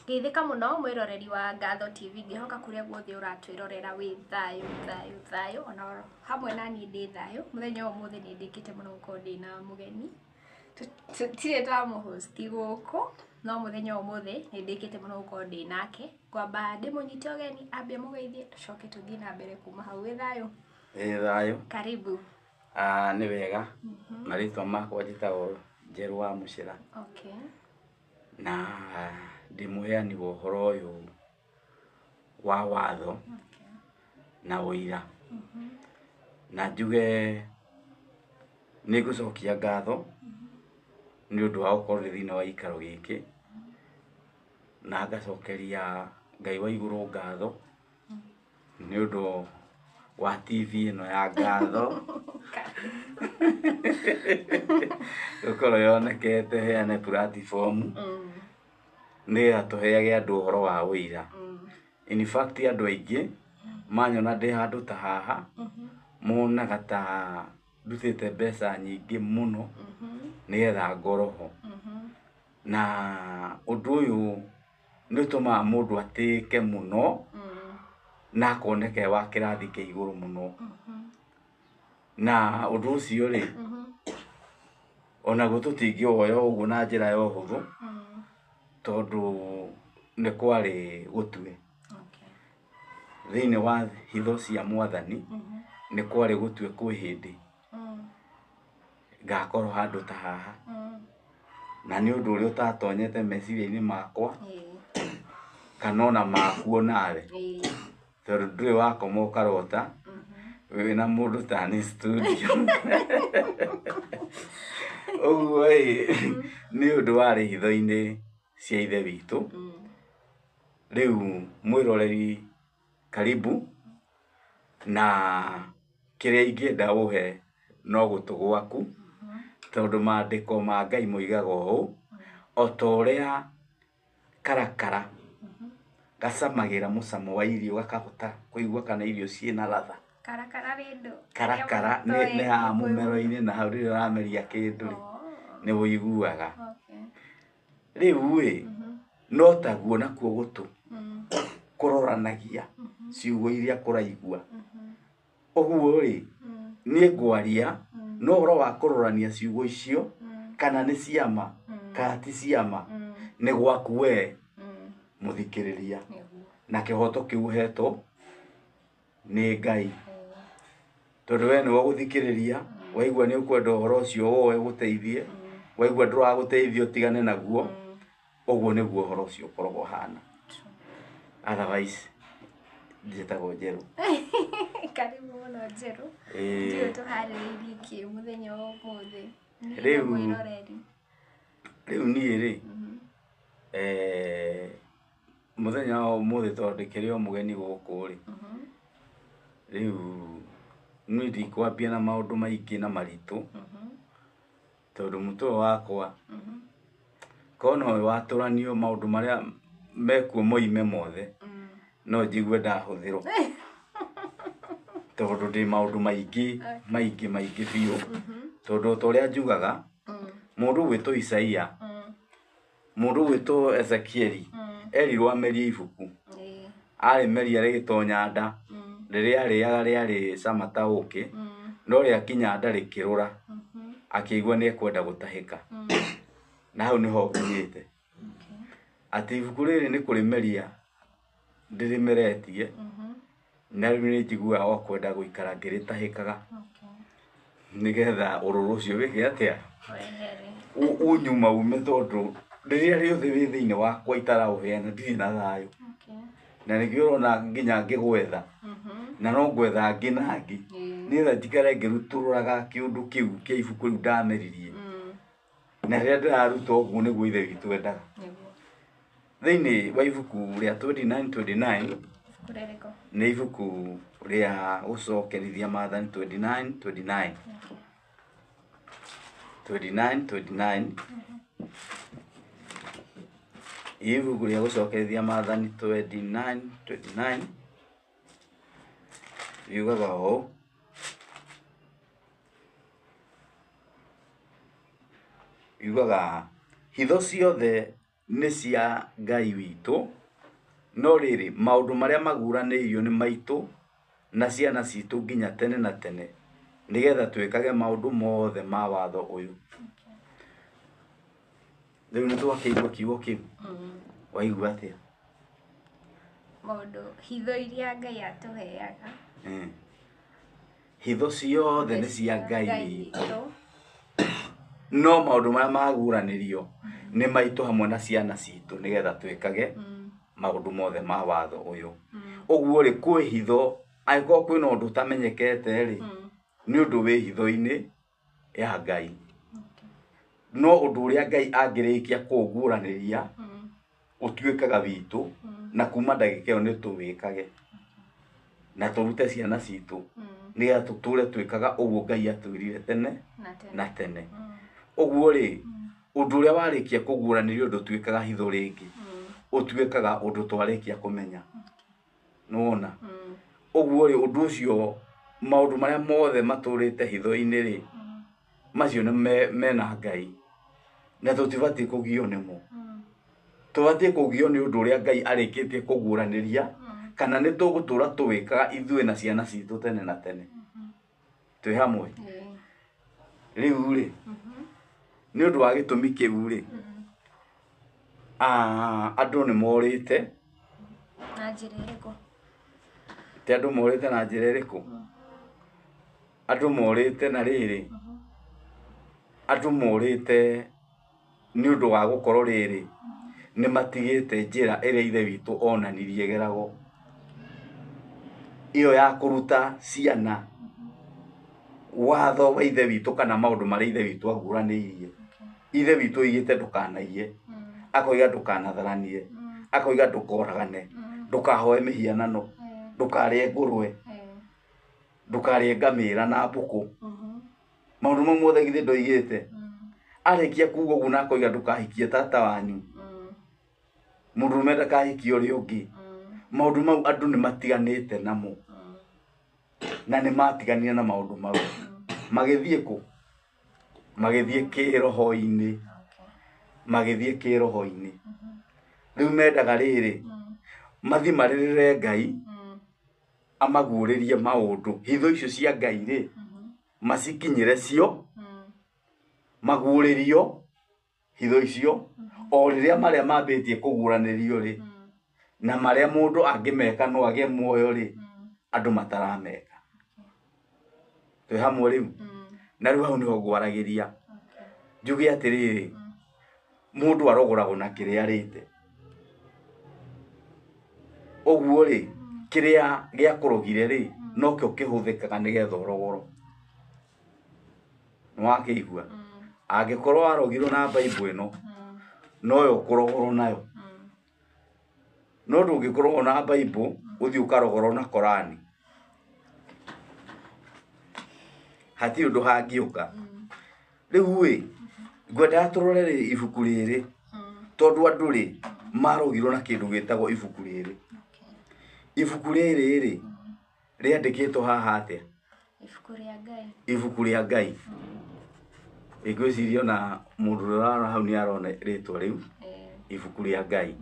Geithĩka mũno mwĩroreri wa Ngatho TV, ngĩhoka kũrĩa guothe ũratwĩrorera wĩ thayũ ona hamwe na niĩ ndĩ thayũ. Mũthenya wa ũmũthĩ nĩ ndĩkĩte mũno gũkorwo ndĩna mũgeni, tũtirĩ twamũ host gũkũ, no mũthenya wa ũmũthĩ nĩ ndĩkĩte mũno gũkorwo ndĩ nake. Ngwamba ndĩmũnyite ũgeni ambie mũgeithie tũcoke tũthiĩ na mbere kuma hau. Wĩ thayũ? Thayũ. Karibu. Nĩ wega. Marĩtwa makwa njĩtagwo Njerũ wa Mũcĩra. Okay. Na ndĩ mũheani wa ũhoro ũyũ wa watho na ũira. Na njuge nĩ ngũcokia ngatho nĩ ũndũ wa gũkorwo ndĩ thĩinĩ wa gĩikaro gĩkĩ, na ngacokeria Ngai wa igũrũ ngatho nĩ ũndũ wa TV ĩno ya Ngatho gũkorwo yonekete heane platform nĩgetha tũheage andũ ũhoro wa ũira. In fact andũ aingĩ manyona ndĩ handũ ta haha monaga ta ndutĩte mbeca nyingĩ mũno nĩgetha ngorwo-ho. Na ũndũ ũyũ nĩ ũtũmaga mũndũ atĩĩke mũno na akoneka e wa kĩrathi kĩa igũrũ mũno. Na ũndũ ũcio rĩ, onaguo tũtingĩwoya ũguo na njĩra ya ũhũthũ tondũ nĩ kwarĩ gũtue. Thĩinĩ wa hitho cia Mwathani nĩ kwarĩ gũtue kwĩ hĩndĩ ngakorwo handũ ta haha, na nĩ ũndũ ũrĩa ũtatonyete meciria-inĩ makwa kana ona maku onawe, tondũ ndũrĩ wakoma ũkarota wĩna mũndũ ta niĩ studio. Ũguo nĩ ũndũ warĩ hitho-inĩ cia ithe witũ. Rĩu mwĩroreri karibu, na kĩrĩa ingĩenda ũhe no gũtũ gwaku, tondũ maandĩko ma Ngai moigaga ũũ, o ta ũrĩa karakara gacamagĩra mũcamo wa irio gakahota kũigua kana irio ciĩna ladha. Karakara nĩ haha mũmero-inĩ na hau rĩrĩa ũrameria kĩndũ nĩ ũiguaga. Rĩu no taguo nakuo gũtũ kũroranagia ciugo iria kũraigua. Ũguo niĩ ngwaria no ũhoro wa kũrorania ciugo icio kana nĩ ciama kana ti ciama nĩ gwaku we mũthikĩrĩria, na kĩhoto kĩu ũhetwo nĩ Ngai. Tondũ we nĩwe ũgũthikĩrĩria, waigua nĩ ũkwenda ũhoro ũcio woe ũgũteithie, waigua ndũragũteithia ũtigane naguo, ũguo nĩguo ũhoro ũcio ũkoragwo ũhana. Otherwise njĩtagwo Njerũ. Karibu mũno Njerũ. Ndiũĩ tũharĩrĩirie kĩ mũthenya wa ũmũthĩ? Rĩu niĩ mũthenya wa ũmũthĩ tondũ ndĩkĩrĩ o mũgeni gũkũ rĩu niĩ ndikwambia na maũndũ maingĩ na maritũ, tondũ mũtwe wakwa korwo nowe watũranio maũndũ marĩa mekuo moime mothe no njigue ndahũthĩrwo, tondũ ndĩ maũndũ maingĩ biũ. Tondũ ta ũrĩa njugaga, mũndũ ũgwĩtwo Isaia, mũndũ ũgwĩtwo Ezekieli erirwo amerie ibuku, arĩmeria rĩgĩtonya nda, rĩrĩa arĩaga rĩarĩ cama ta ũkĩ, no rĩakinya nda rĩkĩrũra akĩigua nĩ ekwenda gũtahĩka. Na hau nĩho nginyĩte, atĩ ibuku rĩrĩ nĩ kũrĩmeria ndĩrĩmeretie, na rĩu nĩ njiguaga o kwenda gũikara ngĩrĩtahĩkaga, nĩgetha ũrũrũ ũcio wĩke atĩa, ũnyuma ume, tondũ rĩrĩa rĩothe wĩ thĩinĩ wakwa itaraũheana ndirĩ na thayũ. Na nĩkĩo ũrona nginya ngĩgwetha, na no ngwetha angĩ na angĩ nĩgetha njikare ngĩrutũrũraga kĩũndũ kĩu kĩa ibuku rĩu ndameririe. Na rĩrĩa ndĩraruta ũguo nĩguo ithe witũ endaga. Thĩinĩ wa ibuku rĩa 29:29 nĩ ibuku rĩa gũcokerithia Maathani 29:29. 29:29 ibuku rĩa gũcokerithia Maathani 29:29 yugaga ũũ, yugaga hitho ciothe nĩ cia Ngai witũ, no rĩrĩ maũndũ marĩa maguranĩirio nĩ maitũ na ciana citũ nginya tene na tene, nĩgetha twĩkage maũndũ mothe ma watho ũyũ. Rĩu nĩ twakĩigua kiugo kĩu, waigua atĩa? Maũndũ hitho iria Ngai atũheaga, hitho ciothe nĩ cia Ngai witũ, no maũndũ marĩa maguranĩrio nĩ maitũ hamwe na ciana citũ, nĩgetha twĩkage maũndũ mothe ma watho ũyũ. Ũguo rĩ, kwĩ hitho, angĩkorwo kwĩna ũndũ ũtamenyekete rĩ, nĩ ũndũ wĩ hitho-inĩ ya Ngai. No ũndũ ũrĩa Ngai angĩrĩkia kũũguranĩria ũtuĩkaga witũ, na kuma ndagĩka ĩyo nĩ tũwĩkage na tũrute ciana citũ, nĩgetha tũtũre twĩkaga ũguo Ngai atwĩrire tene na tene. Ũguo rĩ, ũndũ ũrĩa warĩkia kũguranĩrio ndũtuĩkaga hitho rĩngĩ, ũtuĩkaga ũndũ twarĩkia kũmenya. Nĩwona? Ũguo rĩ, ũndũ ũcio, maũndũ marĩa mothe matũrĩte hitho-inĩ rĩ, macio nĩ mena Ngai, na tũtibatiĩ kũgio nĩmo. Tũbatiĩ kũgio nĩ ũndũ ũrĩa Ngai arĩkĩtie kũguranĩria, kana nĩ tũgũtũra tũwĩkaga ithuĩ na ciana citũ tene na tene. Twĩ hamwe? Rĩu rĩ, nĩ ũndũ wa gĩtũmi kĩu rĩ, andũ nĩ morĩte. Na njĩra ĩrĩkũ? Ti andũ morĩte na njĩra ĩrĩkũ? Andũ morĩte na rĩrĩ, andũ morĩte nĩ ũndũ wa gũkorwo rĩrĩ, nĩ matigĩte njĩra ĩrĩa ithe witũ onanirie ĩgeragwo, iyo ya kũruta ciana watho wa ithe witũ kana maũndũ marĩa ithe witũ aguranĩirie. Ithe witũ oigĩte ndũkanaiye, akoiga ndũkanatharanie, akoiga ndũkoragane, ndũkahoe mĩhianano, ndũkarĩe ngũrwe, ndũkarĩe ngamĩra na mbũkũ. Maũndũ mau mothe githĩ ndoigĩte? Arĩkia kuuga ũguo na akoiga ndũkahikie tata wanyu, mũndũrũme ndakahikie ũrĩa ũngĩ. Maũndũ mau andũ nĩ matiganĩte namo, na nĩ matiganire na maũndũ mau. Magĩthiĩ kũ? Magĩthiĩ kĩroho-inĩ, magĩthiĩ kĩroho-inĩ. Rĩu mendaga rĩrĩ, mathi marĩrĩre Ngai, amaguũrĩrie maũndũ. Hitho icio cia Ngai rĩ, macikinyĩre cio, maguũrĩrio hitho icio, o rĩrĩa marĩa mambĩtie kũguũranĩrio rĩ, na marĩa mũndũ angĩmeka no agĩe muoyo rĩ, andũ matarameka. Twĩ hamwe rĩu? Na rĩu hau nĩho ngwaragĩria, njuge atĩrĩrĩ, mũndũ arogoragwo na kĩrĩa arĩte. Ũguo rĩ, kĩrĩa gĩakũrogire rĩ, nokĩo kĩhũthĩkaga nĩgetha ũrogorwo. Nĩwakĩigua? Angĩkorwo warogirwo na Bible ĩno, noyo ũkũrogorwo nayo. No ndũngĩkorwo na Bible ũthiĩ ũkarogorwo na Korani, hatirĩ ũndũ hangĩũka. Rĩu ĩ, ngwendaga tũrore ibuku rĩrĩ, tondũ andũ rĩ, marogirwo na kĩndũ gĩtagwo ibuku rĩrĩ. Ibuku rĩrĩ rĩ, rĩandĩkĩtwo haha atĩa? Ibuku rĩa Ngai. Ibuku rĩa Ngai. Ngwĩciria ona mũndũ ũrĩa ũrarora hau nĩ arona rĩtwa rĩu, ibuku rĩa Ngai.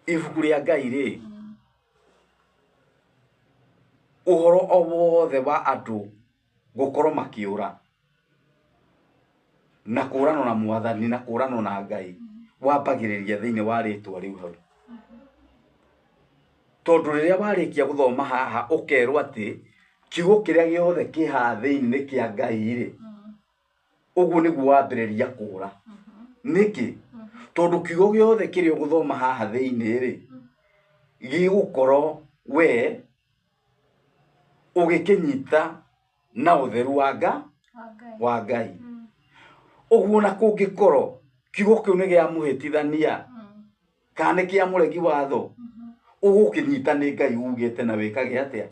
Ibuku rĩa Ngai rĩ, ũhoro o wothe wa andũ gũkorwo makĩũra na kũũranwo na Mwathani na kũũranwo na Ngai, wambagĩrĩria thĩinĩ wa rĩtwa rĩu hau. Tondũ rĩrĩa warĩkia gũthoma haha ũkerwo atĩ kiugo kĩrĩa gĩothe kĩ haha thĩinĩ nĩ kĩa Ngai rĩ, ũguo nĩguo wambĩrĩria kũũra. Nĩkĩ? Tondũ kiugo gĩothe kĩrĩa ũgũthoma haha thĩinĩ rĩ, gĩgũkorwo we ũgĩkĩnyita na ũtheru wa Ngai. Ũguo na kũngĩkorwo kiugo kĩu nĩ gĩa mũhĩtithania kana nĩ kĩa mũregi watho, ũgũkĩnyita nĩ Ngai ugĩte na wĩkage atĩa?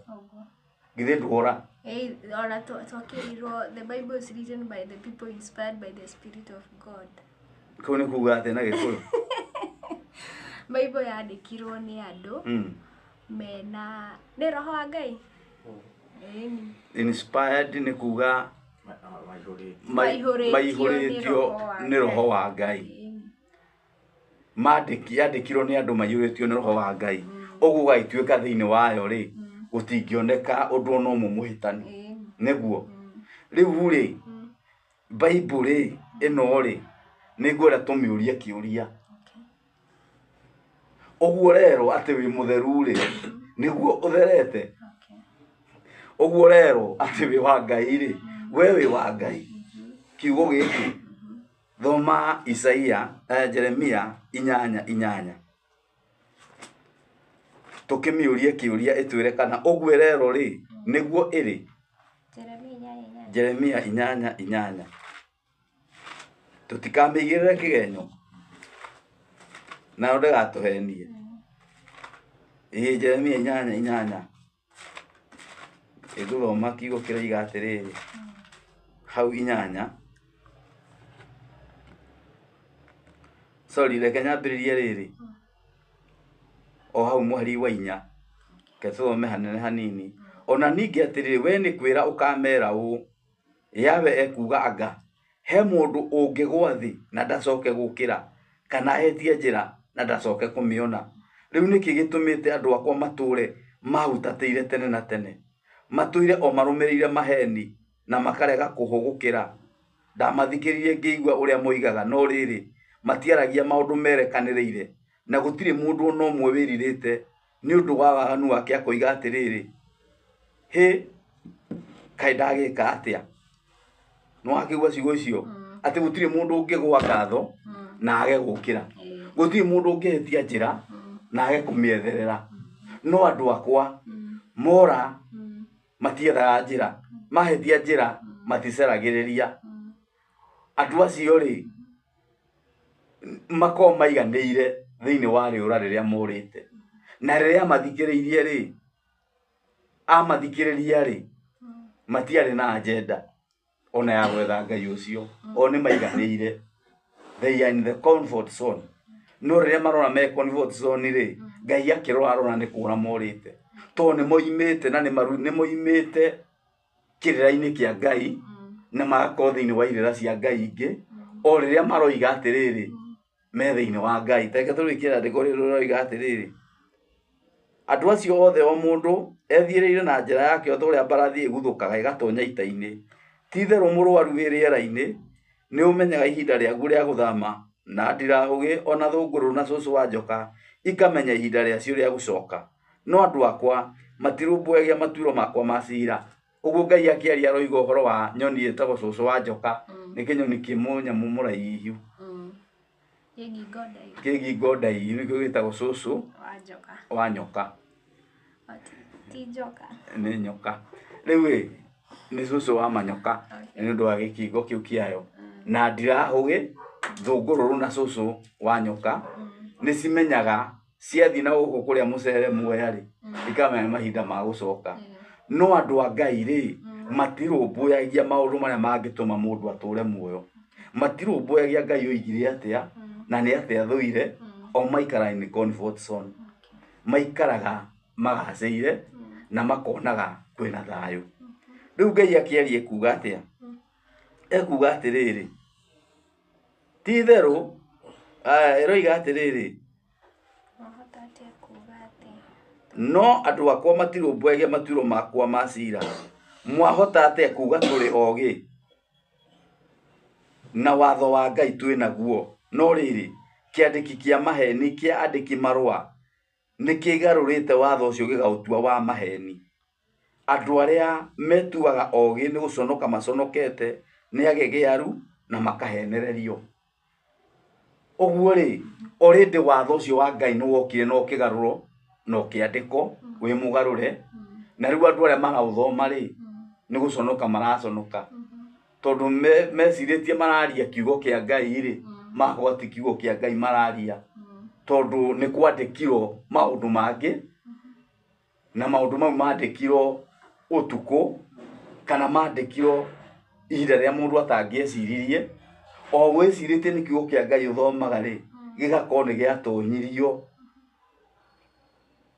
Githĩ ndwora? Ona twakĩrirwo, the Bible is written by the people inspired by the Spirit of God. Kau nĩ kuuga atĩ na Gĩkũyũ? Bible yandĩkirwo nĩ andũ mena, nĩ roho wa Ngai. Inspired nĩ kuuga maihũrĩtio nĩ roho wa Ngai. yandĩkirwo nĩ andũ maiyũrĩtio nĩ roho wa Ngai ũguo gaituĩka thĩinĩ wayo rĩ gũtingĩoneka ũndũ ona ũmwe mũhĩtanu nĩguo rĩu rĩ Bible ĩno rĩ nĩngwenda tũmĩũrie kĩũria ũguo rero atĩ wĩ mũtheru rĩ nĩguo ũtherete ũguo rero atĩ wĩ wa Ngai rĩ we wĩ wa Ngai kiugo gĩkĩ thoma Jeremia 8:8 tũkĩmĩũrie kĩũria ĩtwĩre kana ũguo rero rĩ nĩguo ĩrĩ Jeremia 8:8 tũtikamĩigĩrĩre kĩgenyo nayo ndĩgatũhenie Jeremia 8:8 ĩgũthoma kiugo kĩroiga atĩrĩrĩ hau 8 reke nyambĩrĩrie rĩrĩ o hau mũhari wa 4 ketũthome hanene hanini ona ningĩ atĩrĩrĩ we nĩ kwĩra ũkamera ũũ yawe ekuga anga he mũndũ ũngĩgwa thĩ na ndacoke gũkĩra kana etie njĩra na ndacoke kũmĩona rĩu nĩkĩ gĩtũmĩte andũ akwa matũre mahutatĩire tene na tene matũire o marũmĩrĩire maheni na makarega kũhũgũkĩra ndamathikĩrĩrie ngĩigua ũrĩa moigaga no rĩrĩ matiaragia maũndũ merekanĩrĩire na gũtirĩ mũndũ ona ũmwe wĩrirĩte nĩ ũndũ wa waganu wake akoiga atĩrĩrĩ kaĩ ndagĩka atĩa no akĩigua ciugo icio atĩ gũtirĩ mũndũ ũngĩgwa ngatho na age gũkĩra gũtirĩ mũndũ ũngĩhĩtia njĩra na age kũmĩetherera no andũ akwa mora matiethaga njĩra mahĩtia njĩra maticeragĩrĩria andũ acio rĩ makorwo maiganĩire thĩinĩ wa rĩũra rĩrĩa morĩte na rĩrĩa mathikĩrĩirie rĩ amathikĩrĩria rĩ matiarĩ na agenda ona ya gwetha Ngai ũcio o nĩ maiganĩire they are in the comfort zone no rĩrĩa marona me comfort zone rĩ Ngai akĩrora arona nĩ kũra morĩte to nĩ moimĩte na nĩ moimĩte kĩrĩra-inĩ kĩa Ngai na magakorwo thĩinĩ wa irĩra cia Ngai ingĩ o rĩrĩa maroiga atĩrĩrĩ me thĩinĩ wa Ngai teke tũrĩkĩra andĩko rĩrĩ rĩroiga atĩrĩrĩ andũ acio othe o mũndũ ethiĩrĩire na njĩra yake o ũrĩa mbarathi ĩguthũkaga ĩgatonya ita-inĩ ti-itherũ mũrũaru wĩ rĩera-inĩ nĩ ũmenyaga ihinda rĩaguo rĩa gũthama na ndirahũgĩ ona thũngũrũ na cũcũ wa njoka ikamenya ihinda rĩacio rĩa gũcoka no andũ akwa matirũmbũyagia matuĩro makwa ma ciira ũguo Ngai akĩaria aroiga ũhoro wa nyoni ĩtagwo cũcũ wa njoka nĩ kĩnyoni kĩmũnyamũ mũraihu kĩngingo ndaihu nĩkĩo gĩtagwo cũcũ wa nyoka nĩ nyoka rĩu nĩ cũcũ wa manyoka nĩ ũndũ wa gĩkingo kĩu kĩayo na ndirahũgĩ thũngũrũrũ na cũcũ wa nyoka nĩ cimenyaga ciathiĩ na gũkũ kũrĩa mũcere muoya rĩ ikamenya mahinda ma gũcoka no andũ a Ngai rĩ matirũmbũyagia maũndũ marĩa mangĩtũma mũndũ atũre muoyo matirũmbũyagia Ngai oigire atĩa na nĩ atĩa thũire o maikara in comfort zone maikaraga magacĩire na makonaga kwĩna thayũ rĩu Ngai akĩaria kuga atĩa ekuga atĩrĩrĩ ti-itherũ eroiga atĩrĩrĩ no andũ akwa matirũmbũyagia matuĩro makwa ma ciira mwahota atĩa kuga tũrĩ ogĩ na watho wa Ngai twĩ naguo no rĩrĩ kĩandĩki kĩa maheni kĩa andĩki marũa nĩ kĩgarũrĩte watho ũcio gĩgaũtua wa maheni andũ arĩa metuaga ogĩ nĩ gũconoka maconokete nĩ agĩgĩaru na makahenererio ũguo rĩ already watho ũcio wa Ngai nĩ wokire no kĩgarũro no kĩandĩko wĩ mũgarũre na rĩu andũ arĩa maraũthoma rĩ nĩ gũconoka maraconoka tondũ mecirĩtie mararia kiugo kĩa Ngai rĩ makorwo ti kiugo kĩa Ngai mararia tondũ nĩ kwandĩkirwo maũndũ mangĩ na maũndũ mau mandĩkirwo ũtukũ kana mandĩkirwo ihinda rĩrĩa mũndũ atangĩeciririe o wĩcirĩtie nĩ kiugo kĩa Ngai ũthomaga rĩ gĩgakorwo nĩ gĩatonyirio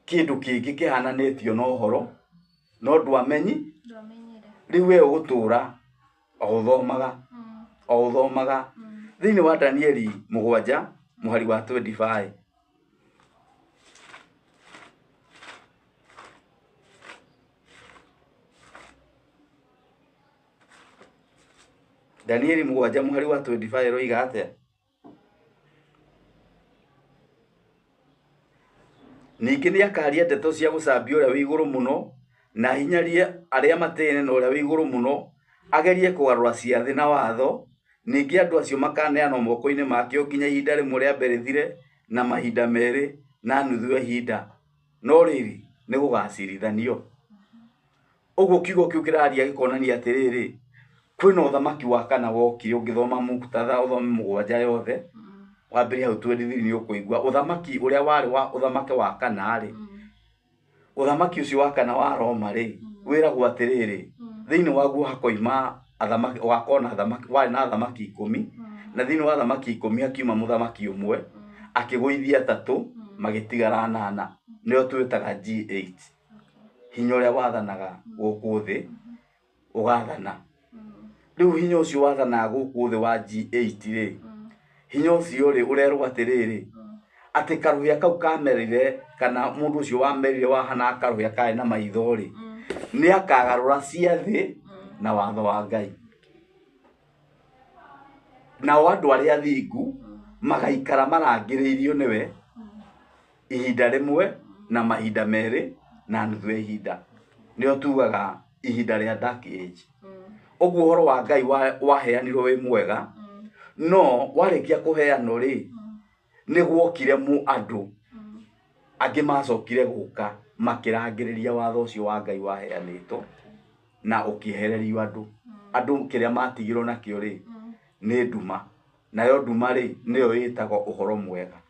kĩndũ kĩngĩ kĩhananĩtio na ũhoro no ndwamenyi rĩu we ũgũtũra o ũthomaga thĩinĩ wa Danieli 7 mũhari wa 25. Danieli 7 mũhari wa 25 roiga atĩa? Ningĩ nĩ akaria ndeto cia gũcambia ũrĩa wĩ igũrũ mũno na hinyarie arĩa matĩne na ũrĩa wĩ igũrũ mũno, agerie kũgarũra ciathĩ na watho. Ningĩ andũ acio makaneanwo moko-inĩ makĩo nginya ihinda rĩmwe rĩa mbere rĩthire na mahinda merĩ na nuthu ya ihinda, no rĩrĩ nĩ gũgacirithanio. Ũguo kiugo kĩu kĩraria gĩkonania atĩrĩrĩ, kwĩna ũthamaki wa kana wokire. Ũngĩthoma Muktadha ũthome 7 yothe wambere hau 23 nĩ ũkũigua ũthamaki ũrĩa warĩ wa ũthamaki wa kana rĩ. Ũthamaki ũcio wa kana wa Roma rĩ, wĩragwo atĩrĩrĩ, thĩinĩ waguo hakoima athamaki, wakona athamaki, warĩ na athamaki 10, na thĩinĩ wa athamaki 10 hakiuma mũthamaki ũmwe akĩgũithia 3 magĩtigara 8, nĩo twĩtaga G8. Hinya ũrĩa wathanaga gũkũ thĩ ũgathana. Rĩu hinya ũcio wathanaga gũkũ thĩ wa G8 rĩ, hinya ũcio rĩ ũrerwo atĩrĩrĩ, atĩ karũhĩa kau kamerire kana mũndũ ũcio wamerire wahana karũhĩa kaĩ na maitho rĩ, nĩ akagarũra ciathĩ na watho wa Ngai. Nao andũ arĩa athingu magaikara marangĩrĩirio nĩwe ihinda rĩmwe na mahinda merĩ na nuthu ya ihinda, nĩo tugaga ihinda rĩa Dark Age. Ũguo ũhoro wa Ngai waheanirwo wĩ mwega, no warĩkia kũheanwo rĩ, nĩ guokire andũ angĩ macokire gũka makĩrangĩrĩria watho ũcio wa Ngai waheanĩtwo na ũkĩehererio andũ. Andũ kĩrĩa matigirwo nakĩo rĩ nĩ nduma, nayo nduma rĩ nĩyo ĩtagwo ũhoro mwega.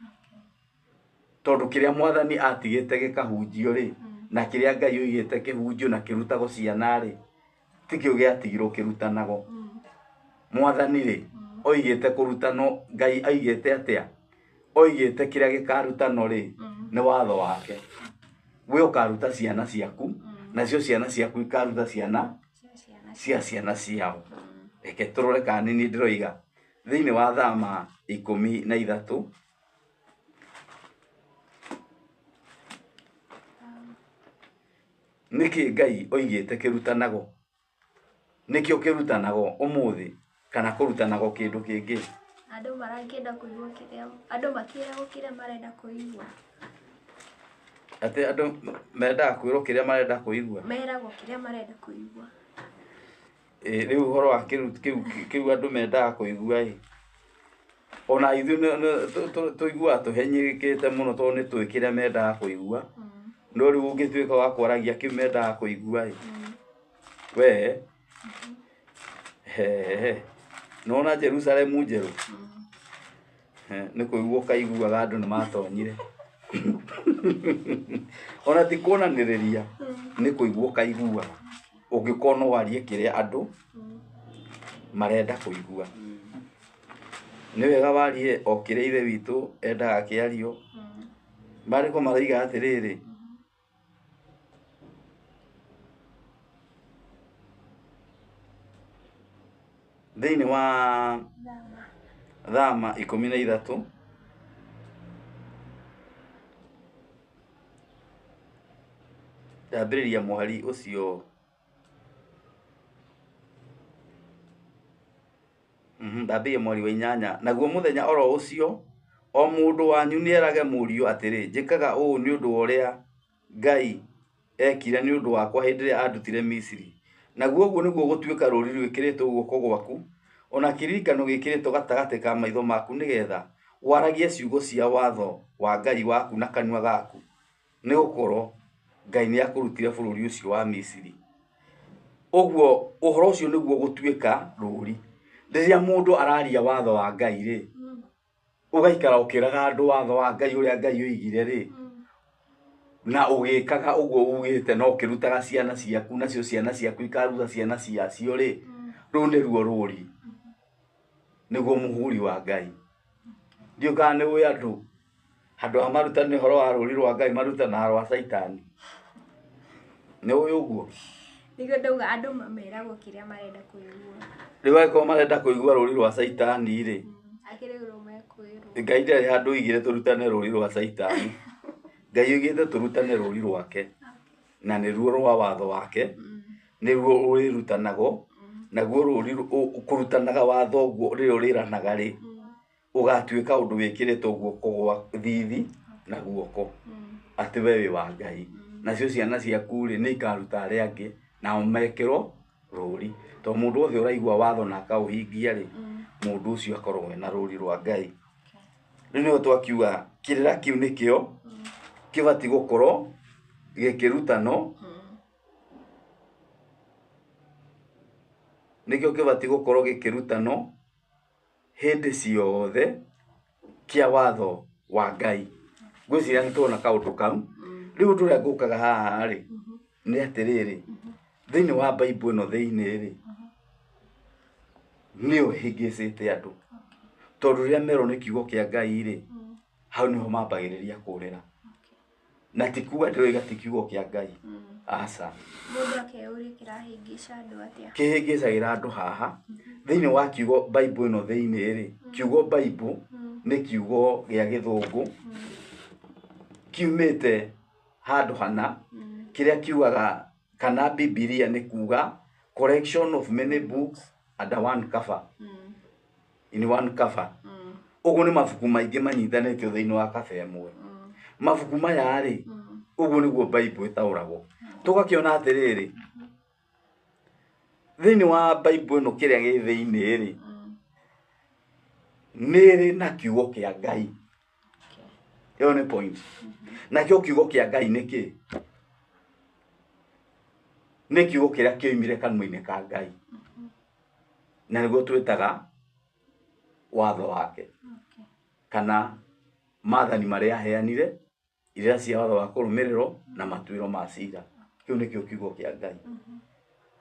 Tondũ kĩrĩa Mwathani atigĩte gĩkahunjio rĩ, na kĩrĩa Ngai oigĩte kĩhunjio na kĩrutagwo ciana rĩ, tikĩo gĩatigirwo kĩrutanagwo. Mwathani rĩ oigĩte kũrutanwo, Ngai aigĩte atĩa? Oigĩte kĩrĩa gĩkarutanwo rĩ nĩ watho wake. We ũkaruta ciana ciaku, nacio ciana ciaku ikaruta ciana cia ciana ciao. Reke tũrore kana nĩ ndĩroiga thĩinĩ wa Thama 13. Nĩkĩ Ngai oigĩte kĩrutanagwo? Nĩkĩo kĩrutanagwo ũmũthĩ kana kũrutanagwo kĩndũ kĩngĩ? Andũ marangĩenda kũigua kĩrĩa, andũ makĩragwo kĩrĩa marenda kũigua. Atĩ andũ mendaga kwĩrwo kĩrĩa marenda kũigua? Meragwo kĩrĩa marenda kũigua. Rĩu ũhoro wa kĩu andũ mendaga kũigua ĩ, ona ithuĩ tũiguaga tũhenyĩkĩte mũno tondũ nĩ tũĩ kĩrĩa mendaga kũigua. No rĩu ũngĩtuĩka wa kwaragia kĩu mendaga kũigua ĩ, we nona Jerusalemu njerũ nĩ kũigua ũkaiguaga andũ nĩ matonyire. Ona ti kuonanĩrĩria, nĩ kũigua ũkaigua ũngĩkorwo no warie kĩrĩa andũ marenda kũigua. Nĩ wega warie o kĩrĩa ithe witũ endaga kĩario. Maandĩko maroiga atĩrĩrĩ, thĩinĩ wa Thama 13 ndambĩrĩria mũhari ũcio ndambĩrĩria mũhari wa 8. Naguo mũthenya oro ũcio o mũndũ wanyu nĩerage mũriũ atĩrĩ, njĩkaga ũũ nĩ ũndũ wa ũrĩa Ngai ekire nĩ ũndũ wakwa hĩndĩ ĩrĩa andutire Misiri. Naguo ũguo nĩguo gũtuĩka rũũri rwĩkĩrĩtwo guoko gwaku, ona kĩririkano gĩkĩrĩtwo gatagatĩ ka maitho maku, nĩgetha waragie ciugo cia watho wa Ngai waku na kanua gaku, nĩ gũkorwo Ngai nĩ akũrutire bũrũri ũcio wa Misiri. Ũguo ũhoro ũcio nĩguo gũtuĩka rũũri. Rĩrĩa mũndũ araria watho wa Ngai rĩ, ũgaikara ũkĩraga andũ watho wa Ngai ũrĩa Ngai oigire rĩ, na ũgĩkaga ũguo ugĩte, no ũkĩrutaga ciana ciaku, nacio ciana ciaku ikaruta ciana ciacio rĩ, rũu nĩruo rũũri, nĩguo mũhuri wa Ngai. Ndiũĩ kana nĩ ũĩ andũ a marutani ũhoro wa rũũri rwa Ngai marutanaga rwa Saitani. Nĩ ũĩ ũguo? Nĩguo ndauga andũ meragwo kĩrĩa marenda kũigua. Rĩu angĩkorwo marenda kũigua rũũri rwa Saitani rĩ, akire urume kwirwo Ngai ndarĩ handũ igire tũrutane rũri rwa Saitani. Ngai oigĩte tũrutane rũri rwake na nĩruo rwa watho wake, nĩruo ũrĩrutanago, naguo rũri kũrutanaga watho ũguo rĩrĩa ũrĩranaga rĩ, ũgatuĩka ũndũ wĩkĩrĩtwo guoko gwa thithi na guoko atĩ we wĩ wa Ngai. Nacio ciana ciaku rĩ nĩ ikaruta arĩa angĩ nao mekĩrwo rũri, tondũ mũndũ wothe ũraigua watho na akaũhingia rĩ, mũndũ ũcio akorwo na rũri rwa Ngai. Rĩu nĩho twakiuga kĩrĩra kĩu nĩkĩo kĩbatiĩ gũkorwo gĩkĩrutanwo, nĩkĩo kĩbatiĩ gũkorwo gĩkĩrutanwo hĩndĩ ciothe kĩa watho wa Ngai. Ngwĩciria nĩtũrona kaũndũ kau. Rĩu ũndũ ũrĩa ngũkaga haha rĩ nĩ atĩrĩrĩ, thĩinĩ wa Bible ĩno thĩinĩ rĩ nĩyo ĩhĩngĩcĩte andũ, tondũ rĩrĩa merwo nĩ kiugo kĩa Ngai rĩ, hau nĩho mambagĩrĩria kũrĩra. Na ti kuga ndĩroiga ti kiugo kĩa Ngai, aca. Mũndũ akeyũria kĩrahĩngĩca andũ atĩa? Kĩhĩngĩcagĩra andũ haha thĩinĩ wa kiugo Bible ĩno thĩinĩ rĩ, kiugo Bible nĩ kiugo gĩa Gĩthũngũ kiumĩte handũ hana, kĩrĩa kiugaga kana Bibilia nĩ kuga collection of many books under one cover, in one cover. Ũguo nĩ mabuku maingĩ manyithanĩtio thĩinĩ wa kaba ĩmwe. Mabuku maya rĩ, ũguo nĩguo Bible ĩtaũragwo. Tũgakĩona atĩrĩrĩ, thĩinĩ wa Bible ĩno kĩrĩa gĩ thĩinĩ rĩ, nĩrĩ na kiugo kĩa Ngai. Ĩyo nĩ point. Nakĩo kiugo kĩa Ngai nĩ kĩ? Nĩ kiugo kĩrĩa kĩoimire kanua-inĩ ka Ngai, na nĩguo twĩtaga watho wake, kana maathani marĩa aheanire, irĩra cia watho wa kũrũmĩrĩrwo na matuĩro ma cira. Kĩu nĩkĩo kiugo kĩa Ngai.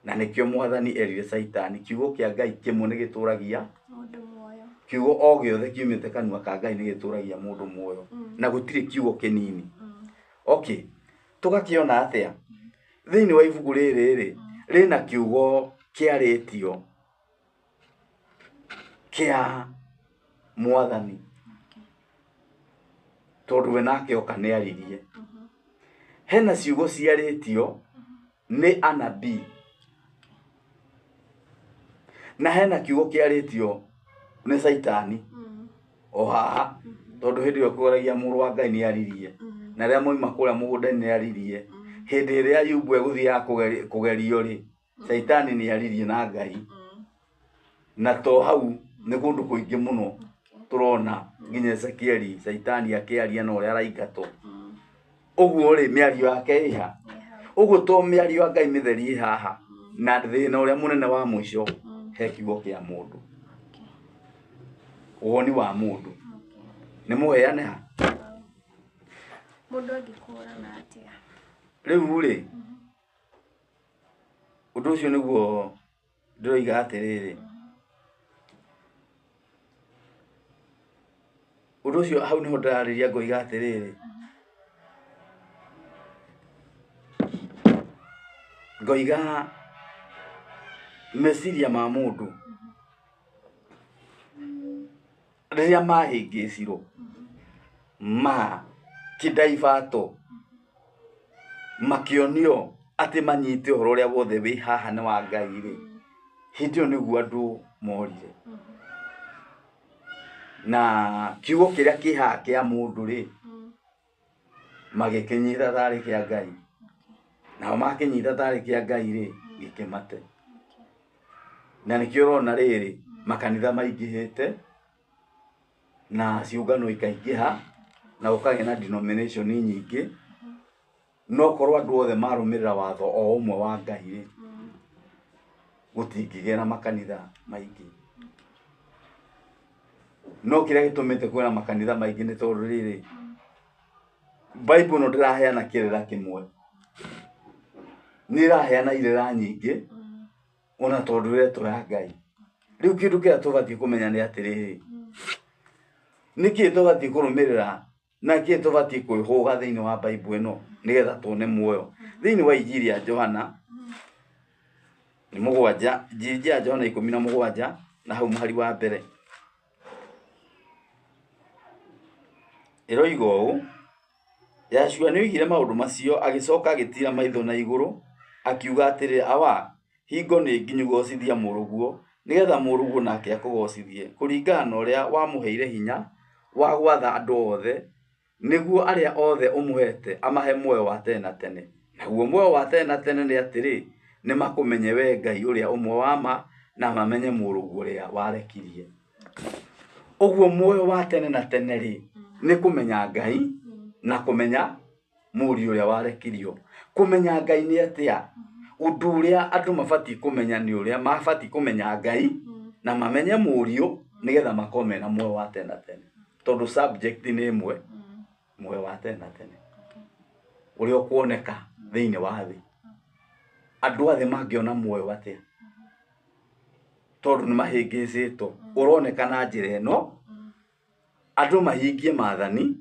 Na nĩkĩo Mwathani erire Saitani kiugo kĩa Ngai kĩmwe nĩ gĩtũragia Mũndũ muoyo. Kiugo o gĩothe kiumĩte kanua ka Ngai nĩ gĩtũragia mũndũ muoyo, na gũtirĩ kiugo kĩnini. Okay, tũgakĩona atĩa thĩinĩ wa ibuku rĩrĩ rĩ, rĩna kiugo kĩarĩtio kĩa Mwathani, tondũ we nake oka nĩ aririe. Hena ciugo ciarĩtio nĩ anabii, na hena kiugo kĩarĩtio nĩ Saitani o haha, tondũ hĩndĩ ĩyo kũragia mũrũ wa Ngai nĩ aririe, na rĩrĩa moima kũrĩa mũgũnda nĩ aririe. Hĩndĩ ĩrĩa Ayubu egũthiaga kũgerio rĩ, Saitani nĩ aririe na Ngai. Na to hau nĩ kũndũ kũingĩ mũno tũrona nginya Ezekieli Saitani akĩaria na ũrĩa araingatwo. Ũguo rĩ mĩario yake ĩha, ũguo to mĩario ya Ngai mĩtheri ĩ haha, na thĩna ũrĩa mũnene wa mũico he kiugo kĩa mũndũ, woni wa mũndũ nĩ mũheane ha. Mũndũ angĩkũũrana atĩa? Rĩu rĩ ũndũ ũcio nĩguo ndĩroiga atĩrĩrĩ, ũndũ ũcio hau nĩho ndĩrarĩria ngoiga atĩrĩrĩ, ngoiga meciria ma mũndũ rĩrĩa mahĩngĩcirwo kĩndaibato makĩonio atĩ manyite ũhoro ũrĩa wothe wĩ haha nĩ wa Ngai rĩ, hĩndĩ ĩyo nĩguo andũ morire. Na kiugo kĩrĩa kĩ haha kĩa mũndũ rĩ, magĩkĩnyita tarĩ kĩa Ngai, nao makĩnyita tarĩ kĩa Ngai rĩ, gĩkĩmate. Na nĩkĩo ũrona rĩrĩ makanitha maingĩhĩte na ciũngano ikaingĩha na gũkagĩa na denomination nyingĩ, no korwo andũ othe marũmĩrĩra watho o ũmwe wa Ngai rĩ, gũtingĩgĩa na makanitha maingĩ. No kĩrĩa gĩtũmĩte kwĩna makanitha maingĩ nĩ tondũ rĩrĩ Bible no ndĩraheana kĩrĩra kĩmwe, nĩ ĩraheana irĩra nyingĩ ona tondũ ĩretwo ya Ngai. Rĩu kĩndũ kĩrĩa tũbatiĩ kũmenya nĩ atĩrĩrĩ, nĩkĩĩ tũbatiĩ kũrũmĩrĩra na kĩĩ tũbatiĩ kwĩhũga thĩinĩ wa Bible ĩno nĩgetha tuone muoyo. Thĩinĩ wa Injili ya Johana nĩ 7, Injili ya Johana 17 na hau mũhari wa mbere Ĩroiga ũũ, Yashua nĩoigire maũndũ macio agĩcoka agĩtira maitho na igũrũ akiuga atĩrĩ, awa hingo nĩ nginyu gocithia mũrũguo nĩgetha mũrũguo nake akũgocithie kũringana na ũrĩa wamũheire hinya wa gwatha andũ othe nĩguo arĩa othe ũmũhete amahe muoyo wa tene na tene. Naguo muoyo wa tene na tene nĩ atĩrĩ, nĩ makũmenye we Ngai ũrĩa ũmwe wa ma na mamenye mũrũguo ũrĩa warekirie. Ũguo muoyo wa tene na tene rĩ, nĩ kũmenya Ngai na kũmenya mũriũ ũrĩa warekirio. Kũmenya Ngai nĩ atĩa? Ũndũ ũrĩa andũ mabatiĩ kũmenya nĩ ũrĩa mabatiĩ kũmenya Ngai na mamenye mũriũ nĩgetha makorwo mena muoyo wa tene na tene. Tondũ subject nĩ ĩmwe, muoyo wa tene na tene ũrĩa ũkuoneka thĩinĩ wa thĩ. Andũ a thĩ mangĩona muoyo atĩa? Tondũ nĩ mahĩngĩcĩtwo. Ũroneka na njĩra ĩno, andũ mahingie maathani,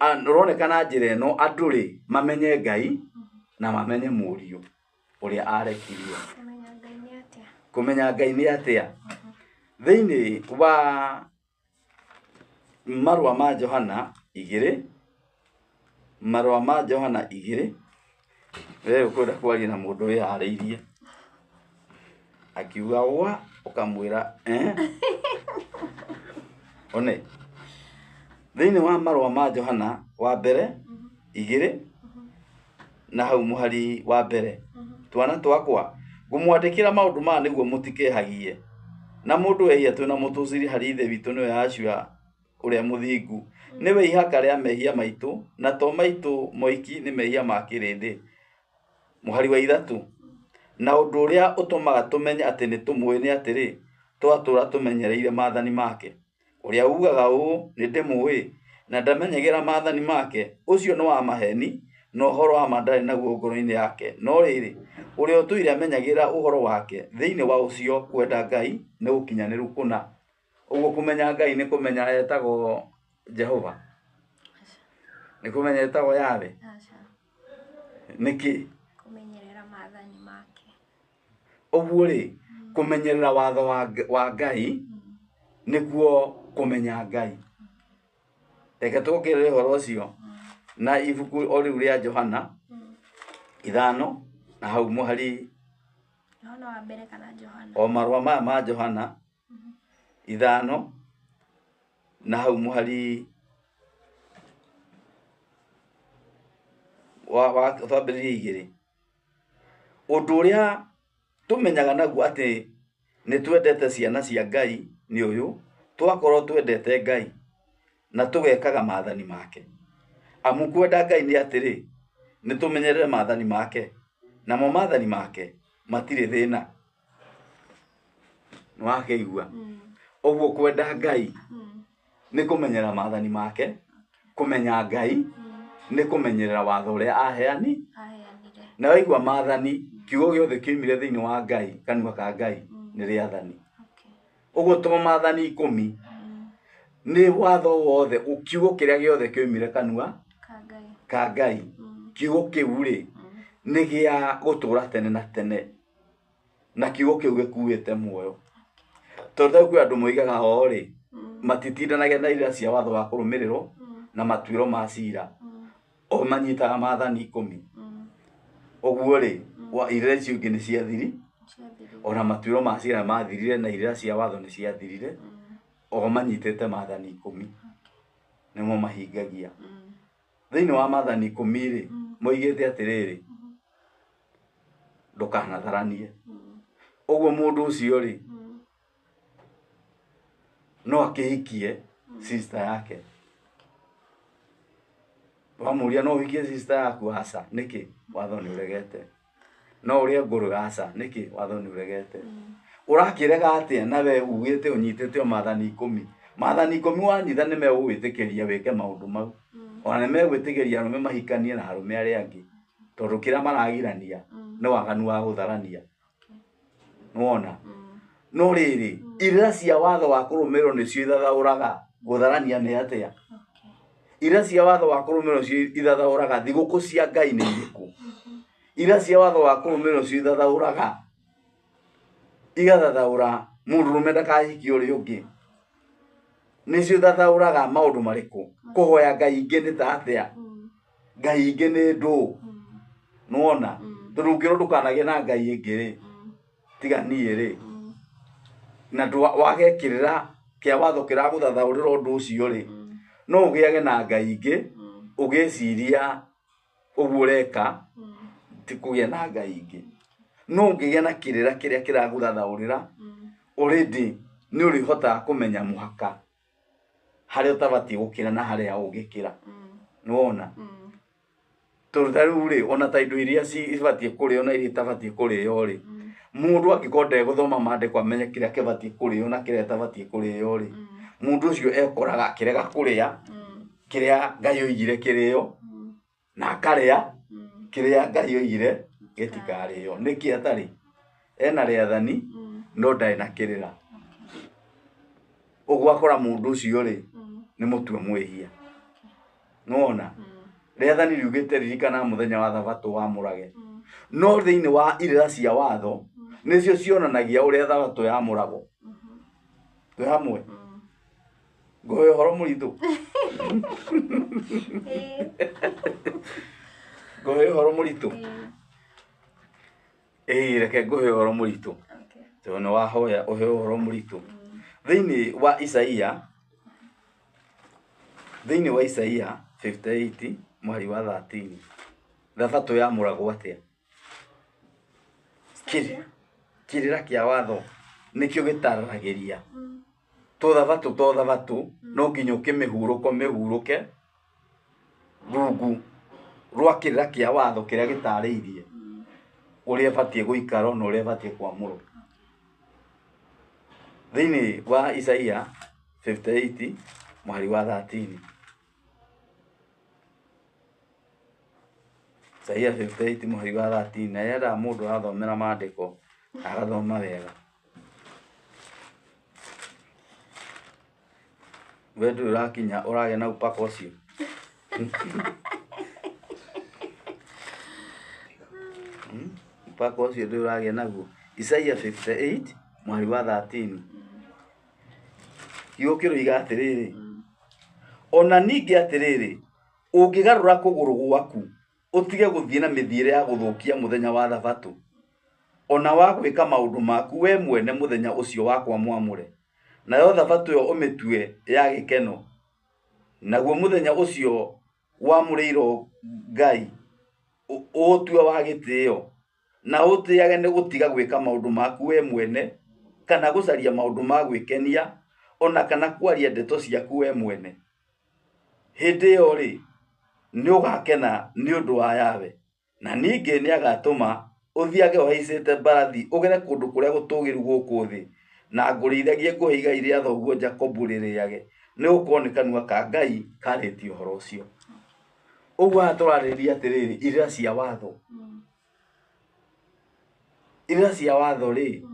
ũroneka na njĩra ĩno andũ rĩ mamenye Ngai na mamenye mũriũ ũrĩa arekirio. Kũmenya Ngai nĩ atĩa? Thĩinĩ wa marũa ma Johana 2, marũa ma Johana 2, rĩu kwenda kwaria na mũndũ wĩharĩirie akiuga wa ũkamwĩra one. Thĩinĩ wa marũa ma Johana wa mbere 2 na hau mũhari wa mbere, twana twakwa ngũmwandĩkĩra maũndũ maya nĩguo mũtikehagie, na mũndũ ehia twĩna mũtũciri harĩ ithe witũ nĩwe Yashua ũrĩa mũthingu. Nĩwe ihaka rĩa mehia maitũ, na to maitũ moiki nĩ mehia ma kĩrĩndĩ. Mũhari wa 3, na ũndũ ũrĩa ũtũmaga tũmenye atĩ nĩ tũmũĩ nĩ atĩrĩ, twatũra tũmenyereire maathani make. Ũrĩa ugaga ũũ nĩ ndĩmũĩ na ndamenyagĩra maathani make, ũcio nĩ wa maheni na ũhoro wa ma ndarĩ naguo ngoro-inĩ yake. No rĩrĩ, ũrĩa ũtũire amenyagĩra ũhoro wake, thĩinĩ wa ũcio kwenda Ngai nĩ gũkinyanĩru kũna. Ũguo kũmenya Ngai nĩ kũmenya etagwo Jehova, nĩ kũmenya etagwo Yahweh. Nĩkĩ? Kũmenyerera maathani make. Ũguo rĩ, kũmenyerera watho wa Ngai nĩguo kũmenya Ngai. Reke tũkĩrĩre ũhoro ũcio na ibuku o rĩu rĩa Johana 5 na hau mũhari Johana wa mbere kana Johana? O marũa maya ma Johana 5 na hau mũhari wa twambĩrĩrie 2. Ũndũ ũrĩa tũmenyaga naguo atĩ nĩ twendete ciana cia Ngai nĩ ũyũ, twakorwo twendete Ngai na tũgekaga maathani make. Amu kwenda Ngai nĩ atĩrĩ, nĩ tũmenyerere maathani make, namo maathani make matirĩ thĩna. Nĩ wakĩigua? Ũguo kwenda Ngai nĩ kũmenyerera maathani make, kũmenya Ngai nĩ kũmenyerera watho ũrĩa aheanire. Na waigua maathani, kiugo gĩothe kĩoimire thĩinĩ wa Ngai, kanua ka Ngai nĩ rĩathani. Ũguo to maathani 10 nĩ watho wothe, kiugo kĩrĩa gĩothe kĩoimire kanua ka Ngai. Kiugo kĩu rĩ nĩ gĩa gũtũra tene na tene, na kiugo kĩu gĩkuĩte muoyo. Tondũ kwĩ andũ moigaga o rĩ matitindanagia na irĩra cia watho wa kũrũmĩrĩrwo na matuĩro ma cira, o manyitaga maathani 10. Ũguo rĩ irĩra icio ingĩ nĩ ciathiri, ona matuĩro ma cira mathirire na irĩra cia watho nĩ ciathirire, o manyitĩte maathani 10 nĩmo mahingagia. Thĩinĩ wa maathani 10 rĩ moigĩte atĩrĩrĩ, ndũkanatharanie. Ũguo mũndũ ũcio rĩ no akĩhikie sister yake. Wamũria no ũhikie sister yaku? Aca. Nĩkĩ? Watho nĩ ũregete. No ũrĩa ngũrũ? Aca. Nĩkĩ? Watho nĩ ũregete. Ũrakĩrega atĩa na we ugĩte ũnyitĩte o maathani 10? Maathani 10 wanyitha nĩ megũgwĩtĩkĩria wĩke maũndũ mau, ona nĩ megwĩtĩkĩria arũme mahikanie na arũme arĩa angĩ, tondũ kĩrĩa maragirania nĩ waganu wa gũtharania. Nĩwona? No rĩrĩ irĩra cia watho wa kũrũmĩrĩrwo nĩcio ithathaũraga gũtharania nĩ atĩa. Irĩra cia watho wa kũrũmĩrĩrwo nĩcio ithathaũraga thigũkũ cia Ngai nĩ irĩkũ. Irĩra cia watho wa kũrũmĩrĩrwo nĩcio ithathaũraga, igathathaũra mũndũrũme ndakahikie ũrĩa ũngĩ. nicio thathauraga maundu mariku kuhoya ngai ingi ni ta atia ngai ingi ni ndu nuona tondu ngiro ndukanagie na ngai ingi ri tiga nie ri na wagekirira kia watho kiraguthathaurira undu ucio ri no ugiage na ngai ingi ugiciria uguo ureka ti kugia na ngai ingi no ngigia na kirira kiria kiraguthathaurira already ni urihotaga kumenya muhaka haria utabati gukira na haria ugikira nuona tori ona ta indo iria cibatie kurio na iria itabatie kurio ri mundu akikonde guthoma mandiko amenye kiria kibatie kurio na kiria itabatie kurio ri mundu ucio ekoraga kirega kuria kiria ngai oigire kirio na akaria kiria ngai oigire gitikario niki atari ena riathani no ndai na kirira uguo akora mundu ucio ri ni mutwe mwihia nuona riathani riugite ririkana muthenya wa thabato wa murage no thiini wa irira cia watho nicio cionanagia uria thabato ya murago twe hamwe ngoe horo muritu ngoe horo muritu reke ngoe horo muritu tono wahoya uhe horo muritu thiini wa Isaia 58 mwari wa 13 thabato ya murago atia kirira kia watho nikio gitararagiria to thabato no nginya ukimehuruke rungu rwa kirira kia watho kiria gitariirie uria batie guikara no uria batie kwamurwo thiini wa Isaia 58 mwari wa 13 Isaia 58 mwari wa 13 na yenda mundu athomera mandiko agathoma wega wedu urakinya urage na upako ucio upako ucio ndu urage naguo Isaia 58 mwari wa 13 yukiro iga atiriri ona ningi atiriri ungigarura kuguru gwaku utige guthie na mithiire ya guthukia muthenya wa thabato ona wa gwika maundu maku we mwene muthenya ucio wakwa mwamure nayo thabato yo umitue ya gikeno naguo muthenya ucio wamuriro ngai utue wa gitio na utiage ni gutiga gwika maundu maku we mwene kana gucaria maundu ma gwikenia ona kana kwaria ndeto ciaku we mwene hindi yo ri ni ugakena ni undu wa yawe na ningi ni agatuma uthiage uhaicite barathi ugere kundu kuria gutugiru guku thi na ngurithagie nguhiga iria thoguo Jacobu ririage ni ukone kanua ka ngai kariti uhoro ucio uguo aturariria atiriri irira cia watho ri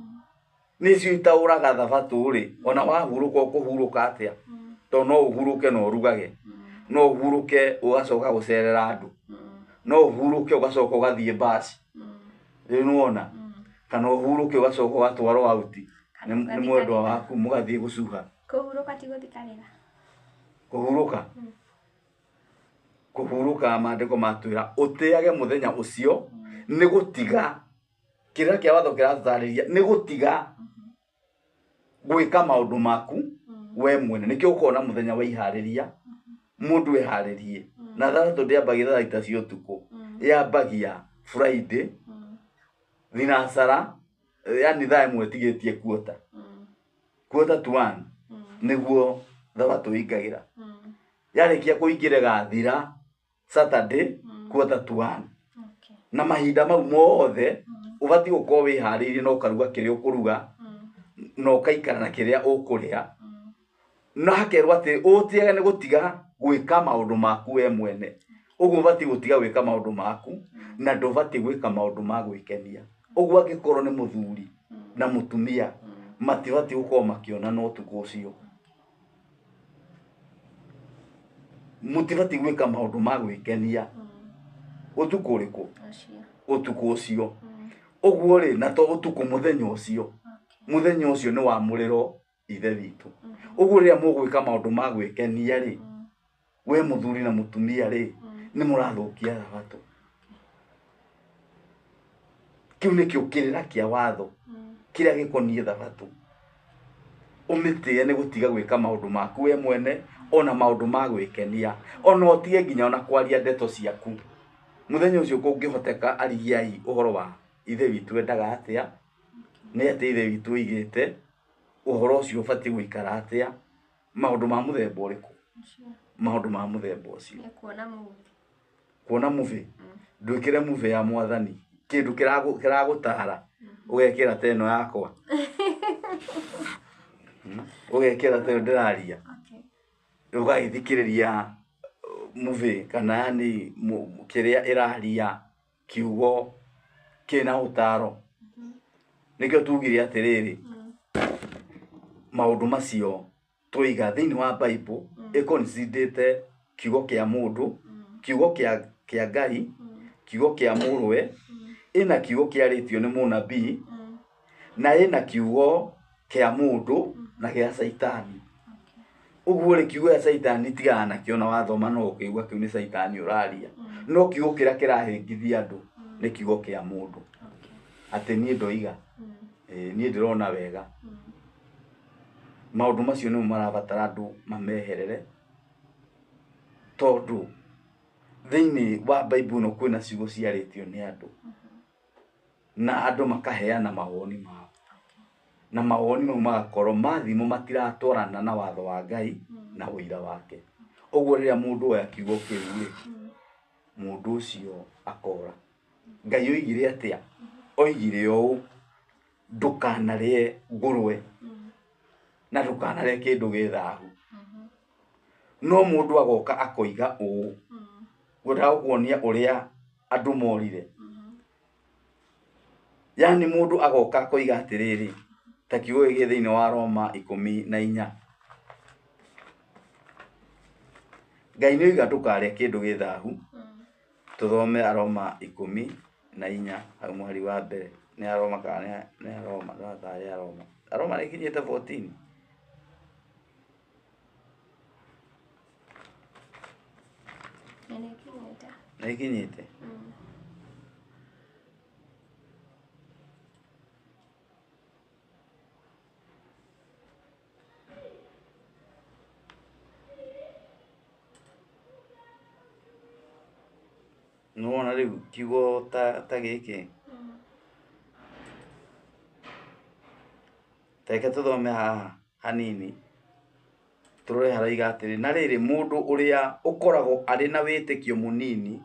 nicio itauraga thabato ri ona wahuruka ukuhuruka atia to no uhuruke no rugage no uhuruke ugacoka gucerera andu no uhuruke ugacoka ugathie basi rinuona kana uhuruke ugacoka ugatwarwo auti ni mwendwa waku mugathie gucuha kuhuruka ti guthikanira kuhuruka mandiko matwira utiage muthenya ucio ni gutiga kirira kia watho kiratariria ni gutiga gwika maundu maku we mwene nikio ukona muthenya wa ihariria mundu eharirie na thabato ndiambagia thaa ita cia utuku yambagia Friday thinacara yani thaa imwe tigetie kuota to 1 niguo thabato ingagira yarikia kuingira gathira Saturday to 1 na mahinda mau mothe ubati gukorwo wiharirie no karuga kiria ukuruga no kaikara na kiria ukuria na hakerwa ati utiage ni gutiga gwika maundu maku we mwene uguo ubati gutiga gwika maundu maku na ndubati gwika maundu ma gwikenia uguo angikorwo ni muthuri na mutumia matibati gukorwo makiona no tuko ucio mutibati gwika maundu ma gwikenia utuku riku utuku ucio uguo ri na to utuku muthenya ucio ni wa muriro ithe witũ. Ũguo rĩrĩa mũgwĩka maũndũ ma gwĩkenia rĩ, we mũthuri na mũtumia rĩ, nĩ mũrathũkia Thabatũ. Kĩu nĩkĩo kĩrĩra kĩa watho kĩrĩa gĩkoniĩ Thabatũ. Ũmĩtĩe nĩ gũtiga gwĩka maũndũ maku we mwene, ona maũndũ ma gwĩkenia, ona ũtige nginya ona kwaria ndeto ciaku. Mũthenya ũcio kũngĩhoteka arigiai ũhoro wa ithe witũ endaga atĩa, nĩ atĩ ithe witũ oigĩte, ũhoro ũcio ũbatiĩ gũikara atĩa, maũndũ ma mũthemba ũrĩkũ? Maũndũ ma mũthemba ũcio. Kuona movie. Ndwĩkĩre movie ya Mwathani. Kĩndũ kĩragũtara ũgekĩra ta ĩno yakwa. Ũgekĩra ta ĩno ndĩraria. Ũgagĩthikĩrĩria movie kana yani kĩrĩa ĩraria kiugo kĩna ũtaro. Nĩkĩo tugire atĩrĩrĩ, maũndũ macio tũiga thĩinĩ wa Bible ĩconsidĩte kiugo kĩa mũndũ, kiugo kĩa Ngai, kiugo kĩa mũrũwe, ĩna kiugo kĩarĩtio nĩ mũnabii, na ĩna kiugo kĩa mũndũ na gĩa Saitani. Ũguo rĩ, kiugo gĩa Saitani tigana nakĩo na wathoma no ũkĩigua kĩu nĩ Saitani ũraria. No kiugo kĩrĩa kĩrahĩngithia andũ nĩ kiugo kĩa mũndũ. Atĩ niĩ ndoiga, niĩ ndĩrona wega. Maũndũ macio nĩmo marabatara andũ mameherere, tondũ thĩinĩ wa Bible ĩno kwĩna ciugo ciarĩtio nĩ andũ, na andũ makaheana mawoni mao, na mawoni mau magakorwo mathimo matiratwarana na watho wa Ngai na ũira wake. Ũguo rĩrĩa mũndũ oya kiugo kĩu rĩ, mũndũ ũcio akora. Ngai oigire atĩa? Oigire ũũ, ndũkanarĩe ngũrwe na ndũkanarĩe kĩndũ gĩ thaahu. No mũndũ agoka akoiga ũũ, ngwendaga gũkuonia ũrĩa andũ morire. Yani mũndũ agoka akoiga atĩrĩrĩ, ta kiugo gĩkĩ thĩinĩ wa Roma 14. Ngai nĩoiga ndũkarĩe kĩndũ gĩ thaahu. Tũthome Aroma 14 hau mweri wa mbere. Nĩ Aroma kana nĩ Aroma, nĩ Aroma. Aroma nĩ kinyĩte 14. Nĩ kinyĩte. Nuona rĩu kiugo ta gĩkĩ. Reke tũthome haha hanini. Tũrore haraiga atĩrĩ, na rĩrĩ mũndũ ũrĩa ũkoragwo arĩ na wĩtĩkio mũnini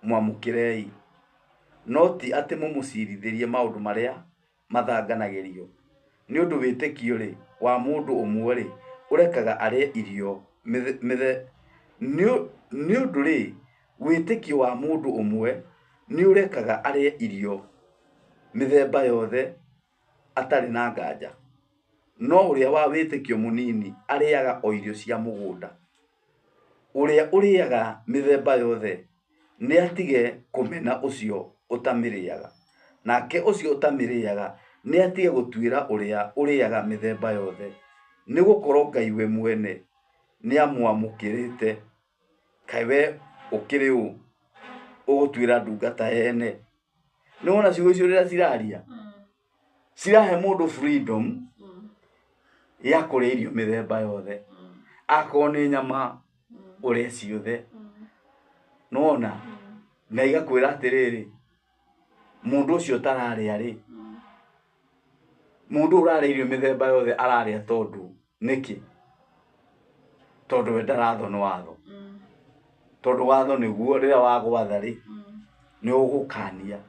mwamũkĩrei, no ti atĩ mũmũcirithĩrie maũndũ marĩa mathanganagĩrio. Nĩ ũndũ wĩtĩkio rĩ wa mũndũ ũmwe rĩ ũrekaga arĩe irio nĩ ũndũ rĩ wĩtĩkio wa mũndũ ũmwe nĩ ũrekaga arĩe irio mĩthemba yothe atarĩ na nganja. No ũrĩa wa wĩtĩkio mũnini arĩaga o irio cia mũgũnda. Ũrĩa ũrĩaga mĩthemba yothe nĩ atige kũmena ũcio ũtamĩrĩaga. Nake ũcio ũtamĩrĩaga nĩ atige gũtuĩra ũrĩa ũrĩaga mĩthemba yothe. Nĩ gũkorwo Ngai we mwene nĩ amwamũkĩrĩte. Kaĩ we ũkĩrĩ ũ ũgũtuĩra ndungata ene? Nĩ wona ciugo icio rĩrĩa ciraria, cirahe mũndũ freedom ya kũrĩa irio mĩthemba yothe. Akorwo nĩ nyama ũrĩa ciothe. Nĩwona, na igakwĩra atĩrĩrĩ, mũndũ ũcio ũtararĩa rĩ, mũndũ ũrarĩa irio mĩthemba yothe ararĩa tondũ nĩkĩ? Tondũ we ndarathwo nĩ watho. Tondũ watho nĩguo rĩrĩa wagwatha rĩ nĩ ũgũkania.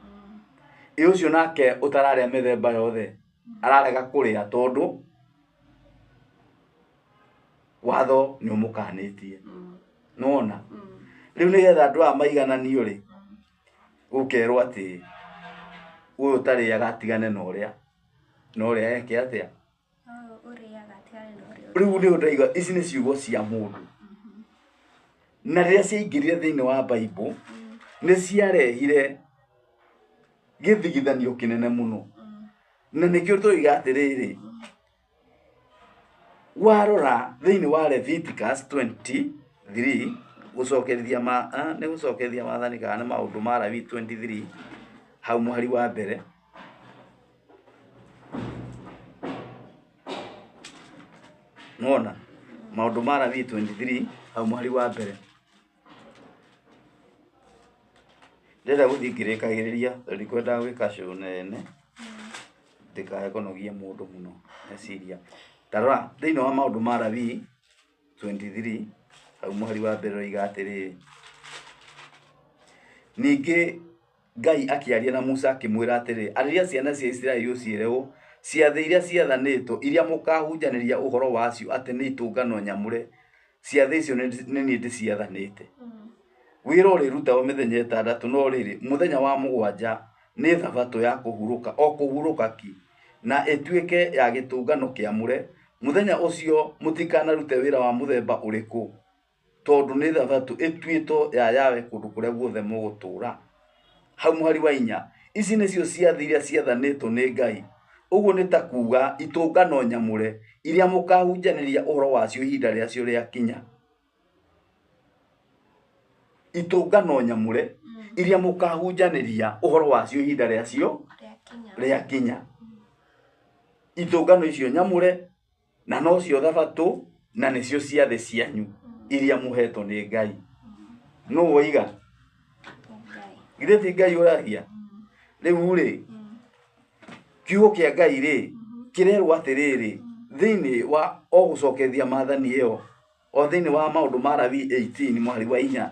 Ũcio nake ũtararĩa mĩthemba yothe ararega kũrĩa tondũ watho nĩ ũmũkanĩtie. Nĩwona, rĩu nĩgetha andũ aya maigananio rĩ, gũkerwo atĩ ũyũ ũtarĩaga atigane na ũrĩa eke atĩa. Rĩu nĩ ũndaiga ici nĩ ciugo cia mũndũ. Na rĩrĩa ciaingĩrire thĩinĩ wa Bible nĩ ciarehire gĩthigithanio kĩnene mũno. Na nĩkĩo tũiga atĩrĩrĩ, warora thiini wa Leviticus 23 gucokerithia ne gucokerithia maathani kana nĩ maũndũ ma Lawi 23 hau mũhari wa mbere nona maũndũ ma Lawi 23 hau mũhari wa mbere ndĩrenda gũthiĩ ngĩrĩkagĩrĩria ndikwenda gwĩka show nene ndikae kũnogia mũndũ mũno meciria tarora thĩinĩ wa maũndũ ma Lawi 23 hau mũhari wa mbere oiga atĩrĩrĩ ningĩ Ngai akĩaria na Musa akĩmwĩra atĩrĩrĩ arĩria ciana cia Isiraeli ũciĩre ũũ ciathĩ iria ciathanĩtwo iria mũkahunjanĩria ũhoro wacio atĩ nĩ itũngano nyamũre ciathĩ icio nĩ niĩ ndĩciathanĩte wĩra ũrĩrutagwo mĩthenya ĩtandatũ no rĩrĩ mũthenya wa mũgwanja nĩ thabatũ ya kũhurũka o kũhurũka ki na ĩtuĩke ya gĩtũngano kĩamũre mũthenya ũcio mũtikanarute wĩra wa mũthemba ũrĩkũ tondũ nĩ thabatũ ĩtuĩtwo ya Yawe kũndũ kũrĩa guothe mũgũtũũra hau mũhari wa 4 ici nĩcio ciathĩ iria ciathanĩtwo nĩ Ngai ũguo nĩ ta kuuga itũngano nyamũre iria mũkahunjanĩria ũhoro wacio ihinda rĩacio rĩakinya itũngano nyamũre iria mũkahunjanĩria ũhoro wacio ihinda rĩacio rĩakinya itũngano icio nyamũre na no cio thabatũ na nĩcio ciathĩ cianyu iria mũhetwo nĩ Ngai no woiga githĩ ti Ngai ũragia rĩu rĩ kiugo kĩa Ngai rĩ kĩrerwo atĩrĩrĩ thĩinĩ wa o gũcokerithia maathani ĩyo o thĩinĩ wa maũndũ ma Lawi 18 mũhari wa 4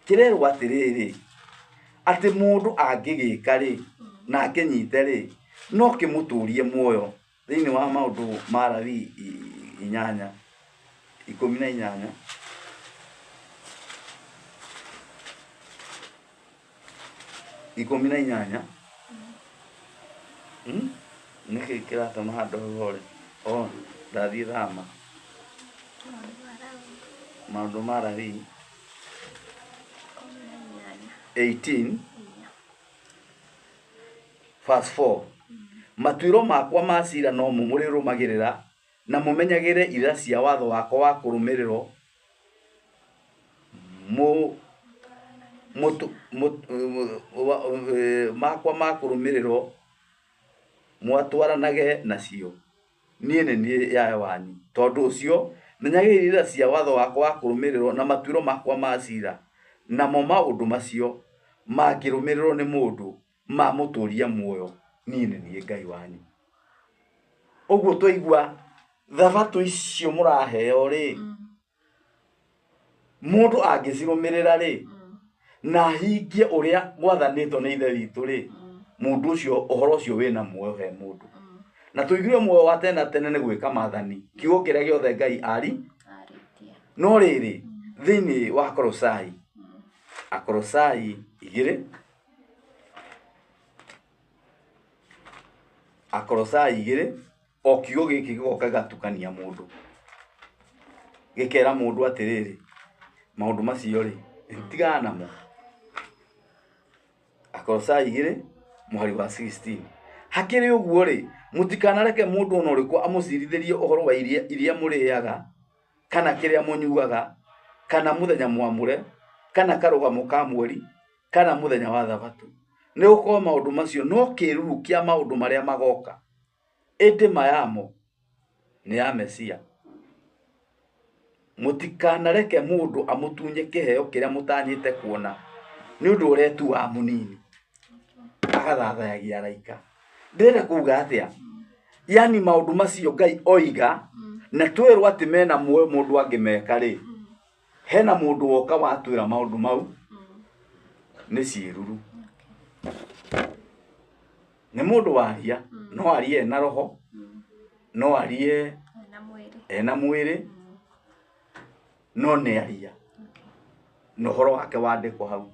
kĩrerwo atĩrĩrĩ atĩ mũndũ angĩgĩka rĩ na akĩnyite rĩ no kĩmũtũrie muoyo thĩinĩ wa maũndũ ma Lawi 8 18 18 nĩkĩ kĩratũma handũ hore ndathiĩ thama maũndũ ma Lawi 18 verse 4 matuĩro makwa ma ciira no mũrĩrũmagĩrĩra na mũmenyagĩre ira cia watho wakwa wa kũrũmĩrĩrwo makwa ma kũrũmĩrĩrwo mwatwaranage nacio niĩ nĩ niĩ Yawe wanyu tondũ ũcio menyagĩrĩra ira cia watho wakwa wa kũrũmĩrĩrwo na matuĩro makwa ma ciira namo maũndũ macio mangĩrũmĩrĩrwo nĩ mũndũ mamũtũria muoyo niĩ nĩ niĩ Ngai wanyu ũguo twaigua thabatũ icio mũraheo rĩ mũndũ angĩcirũmĩrĩra rĩ na hingie ũrĩa gwathanĩtwo nĩ ithe witũ rĩ mũndũ ũcio ũhoro ũcio wĩna muoyo he mũndũ na tũiguire muoyo wa tene na tene nĩ gwĩka maathani kiugo kĩrĩa gĩothe Ngai no rĩrĩ thĩinĩ wa Akolosai 2 Akolosai 2 o kiugo gĩkĩ gĩgoka gatukania mũndũ gĩkera mũndũ atĩrĩrĩ maũndũ macio rĩ tigana namo Akolosai 2 mũhari wa 16 hakĩrĩ ũguo rĩ mũtikanareke mũndũ ona ũrĩkũ amũcirithĩrie ũhoro wa iria mũrĩaga kana kĩrĩa mũnyuaga kana mũthenya mwamũre kana karũgamo ka mweri kana mũthenya wa thabatũ nĩ gũkorwo maũndũ macio no kĩruru kĩa maũndũ marĩa magoka ĩndĩ mayamo nĩ ya Mesia mũtikanareke mũndũ amũtunye kĩheo kĩrĩa mũtanyĩte kuona nĩ ũndũ ũretu wa mũnini agathathayagia araika ndĩrenda kuuga atĩa yani maũndũ macio Ngai oiga na twĩrwo atĩ mena muoyo mũndũ angĩmeka rĩ hena mũndũ woka watwĩra maũndũ mau nĩ ciĩruru nĩ mũndũ waria no arie na roho no arie ena mwĩrĩ no nĩ aria no ũhoro wake wandĩkwo hau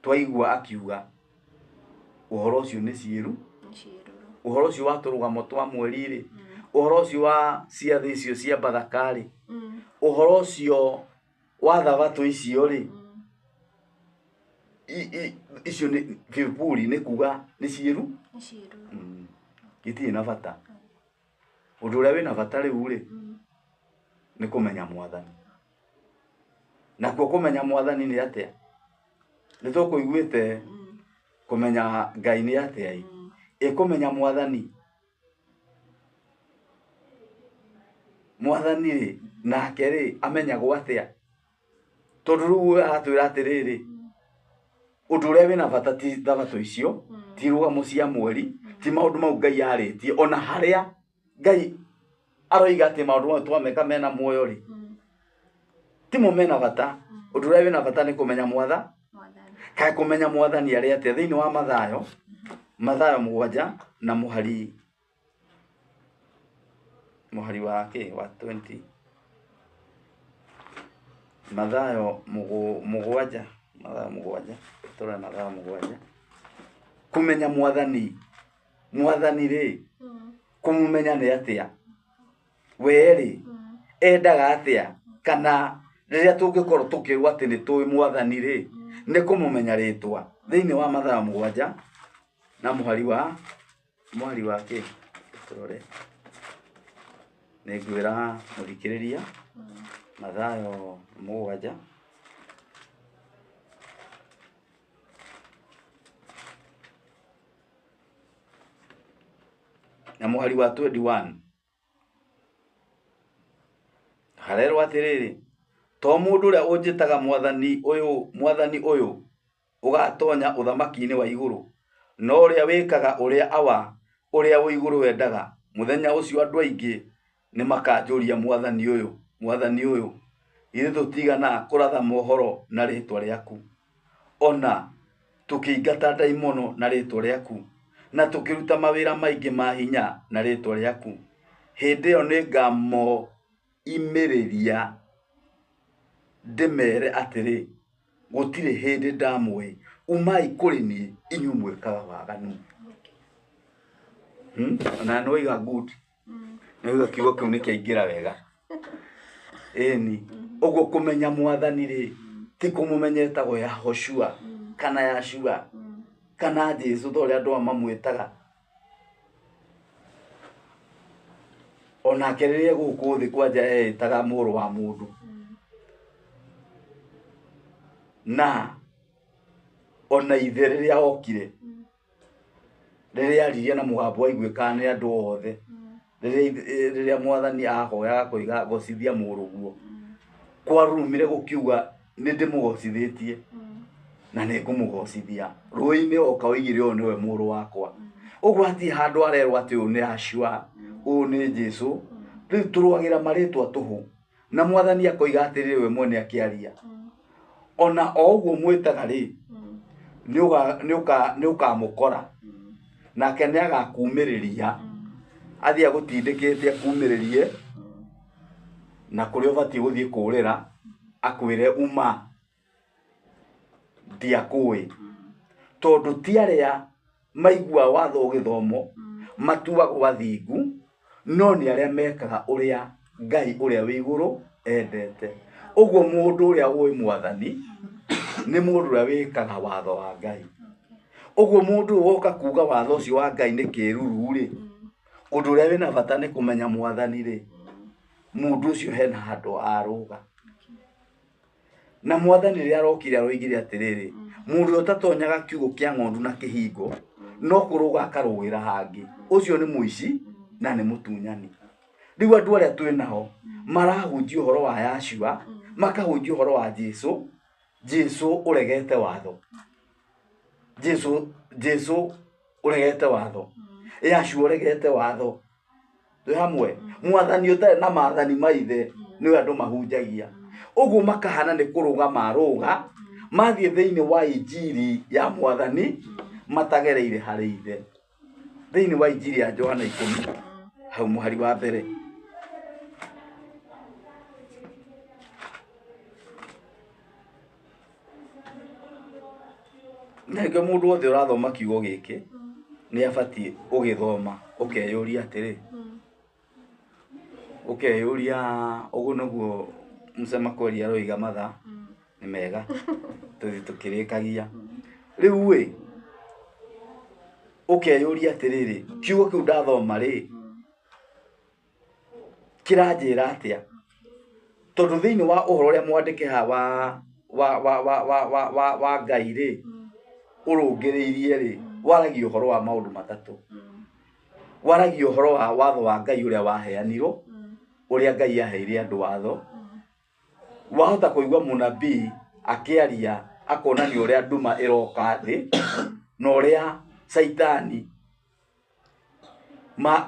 twaigua akiuga ũhoro ũcio nĩ ciĩru ũhoro ũcio wa tũrũgamo twa mweri rĩ ũhoro ũcio wa ciathĩ icio cia Bathaka ũhoro ũcio wa thabatũ icio rĩ icio nĩ kĩburi nĩ kuga nĩ ciĩru gĩtirĩ na bata Undu uria wina bata riu ri ni kumenya mwathani. Na kuo kumenya mwathani ni atia? Ni tukuiguite kumenya Ngai ni atia i kumenya mwathani. Mwathani ri nake ri amenyagwo atia? Tondu riu aratwira atiriri undu uria wina bata ti thabato icio, ti rugamo cia mweri, ti maundu mau Ngai aritie, ona haria Ngai aroiga ati maundu mau twameka mena muoyo ri ti mo mena bata. Undu uria wina bata ni kumenya mwathani. Kai kumenya mwathani ari atia thiini wa Mathayo 7 na muhari wake wa 20. Mathayo 7 tora Mathayo 7. Kumenya mwathani. Mwathani ri kumumenya ni atia? We ri endaga atia? Kana riria tungikorwo tukirwa ati ni tuwi mwathani ri ni kumumenya ritwa thiini wa Mathayo 7 na muhari wake turore ni ngwira muthikiriria Mathayo 7 na muhari wa 21 harerwa atiriri to mundu uria unjitaga mwathani uyu ugatonya uthamaki-ini wa iguru, no uria wikaga uria wi iguru wendaga, muthenya ucio andu aingi ni makanjuria mwathani uyu ithe tutigana kuratha mohoro na ritwa riaku, ona tukingata daimono na ritwa riaku, na tukiruta mawira maingi ma hinya na ritwa riaku. Hindi iyo ni ngamo imiriria ndimere atiri gutire hindi ndamwe umai kuri ni inyu mwikaga waganu. Na no iga good no kiugo kiu ni kiingira wega eni uguo kumenya mwathani ri ti kumumenyeta go ya Hoshua kana Yashua kana Jesu thore andu amamwitaga ona kerere guku thi kwanja etaga muru wa mundu na ona ithe riria okire riria aririe na mugambo wa igwikana ni andu othe riria mwathani ahoyaga kuiga gocithia muruguo kwarumire gukiuga ni ndimugocithitie na ni ngumugocithia ruini oka oigire o niwe muru wakwa. Uguo ati handu arerwa ati u ni Yashua u ni Jesu riu turwagira maritwa tuhu na mwathani akoiga atiriri we mwene akiaria ona o uguo mwitaga ri ni ukamukora nake ni agakumiriria athia gutindikite akumiririe na kuri ubati guthie kurira akwire uma ndiakui tondu ti aria maigua watho ugithomo matuagwo athingu no ni aria mekaga uria Ngai uria wi iguru endete. Uguo mundu uria wi mwathani ni mundu uria wikaga watho wa Ngai. Uguo mundu woka kuga watho ucio wa Ngai ni kiruru ri undu uria wina bata ni kumenya mwathani ri mundu ucio hena handu aruga na mwathani ri arokire aroigire atiriri mundu utatonyaga kiugo kia ng'ondu na kihingo no kuruga akarugira hangi ucio ni muici na ni mutunyani. Riu andu aria twinao marahunjia uhoro wa Yashua makahunjia uhoro wa Jesu uregete watho. Jesu uregete watho. Yashua uregete watho. Twi hamwe mwathani utari na maathani maithe ni andu mahunjagia. Uguo makahana ni kuruga maruga mathie thiini wa injiri ya mwathani matagereire hari ithe thiini wa injiri ya Johana 10 hau muhari wa mbere. Nenge mundu wothe urathoma kiugo giki ni abati ugithoma ukeyuria atiri ukeyuria ugu naguo Musema Kori aroiga matha ni mega tuthi tukirikagia riu we ukeyuria atiriri kiugo kiu ndathoma ri kiranjira atia tondu thiini wa uhoro uria mwandike ha wa Ngai ri urungiriirie ri waragia uhoro wa maundu matatu waragia uhoro wa watho wa Ngai uria waheanirwo uria Ngai aheire andu watho wahota kuigua munabii akiaria akonania uria nduma iroka thi na uria Saitani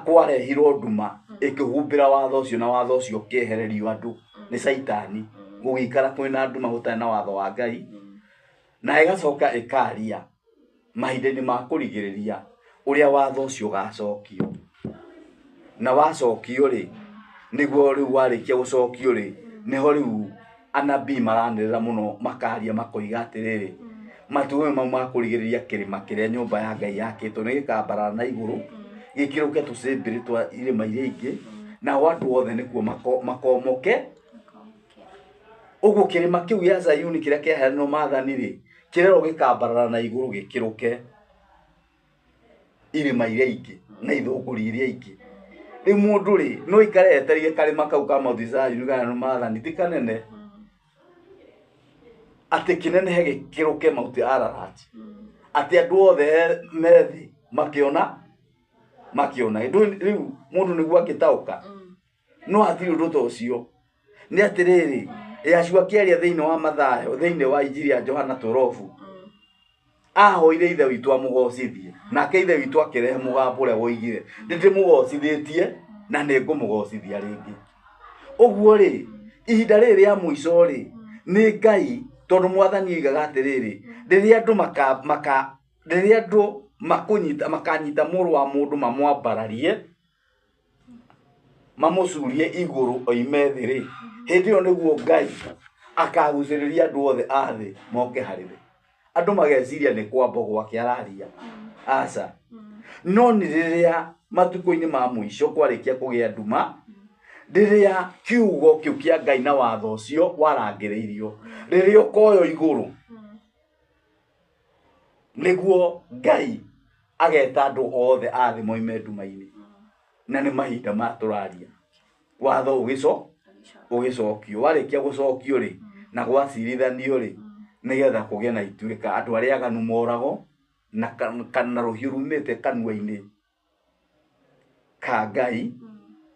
kwarehirwo nduma ikihumbira watho ucio na watho ucio ukiehererio andu ni Saitani gugikara kwina nduma gutari na watho wa Ngai na igacoka ikaria mahinda-ini ma kurigiriria uria watho ucio gacokio na wacokio ri niguo riu warikia gucokio ri niho riu anabii maranirira muno makaria makoiga atiriri matuwe mau ma kurigiriria kirima kiria nyumba ya Ngai yakitwo ni gikambara na iguru gikiruke tucimbiri twa irima iria ingi na watu othe nikuo makomoke uguo kirima kiu ya Zayuni kiria kiaheanwo maathani ri kirero gikambara na iguru gikiruke irima iria ingi na ithunguri iria ingi riu mundu ri no ikare etereire karima kau ka Mount Zayuni gaheanwo maathani ti kanene ati kinenehe gikiruke Mount Ararat ati andu othe methi makiona riu mundu niguo agitauka no atiri undu ta ucio ni atiriri Yashua kiaria thiini wa Mathayo thiini wa Injili ya Johana 12 ahoire ithe witu amugocithie nake ithe witu akirehe mugambo uria woigire ndimugocithĩtie na ningumugocithia ringi uguo ri ihinda riri ya muico ri ni Ngai tondu mwathani oigaga atiriri riria andu makanyita muru wa mundu mamwambararie mamucurie iguru oime thi ri hindi yo niguo Ngai akaguciriria andu othe a thi moke hari we andu mageciria ni kwambo gwake araria aca no ni riria matuko-ini ma muico kwarikia kugia nduma riria kiugo kiu kia Ngai na watho ucio warangiriirio riria ukoyo iguru niguo Ngai ageta andu othe a thi moime nduma-ini na ni mahinda maturaria watho ugicokio warikia gucokio ri na gwacirithanio ri nigetha kugie na ituika andu aria aganu morago na kana ruhiu rumite kanua-ini ka Ngai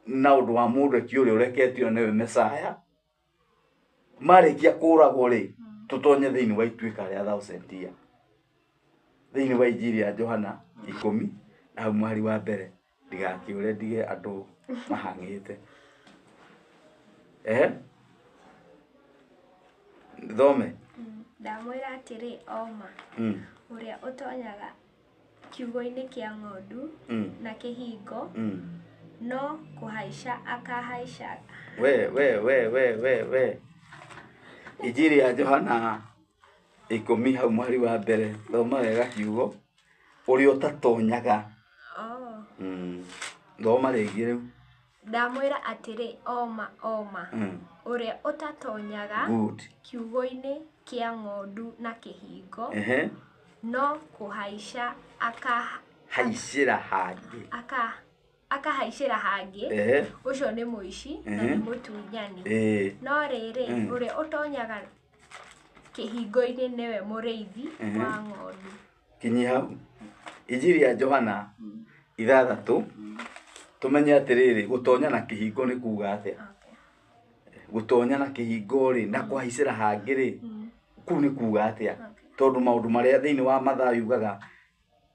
na undu wa mundu kiuria ureketio niwe Mesaya marikia kuragwo ri tutonye thiini wa ituika ria thausentia thiini wa Injili ya Johana 10 na mwari wa mbere ndigakiure ndige andu mahangite thome ndamwira atiri oma uria utonyaga kiugo-ini kia ng'ondu na kihingo no kuhaica akahaica we Injili ya Johana 10 hau mwari wa mbere thoma wega kiugo uria utatonyaga thoma ringi riu ndamwira atiri oma uria utatonyaga kiugo-ini kia ng'ondu na kihingo no kuhaica akahaicira hangi ucio ni muici na ni mutunyani no riri uria utonyaga kihingo-ini niwe muriithi wa ng'ondu kinyi hau Injili ya Johana 6 tumenye atiriri gutonya na kihingo ni kuga atia gutonya na kihingo ri na kuhaicira hangi ri ku ni kuga atia tondu maundu maria thiini wa Mathayo yugaga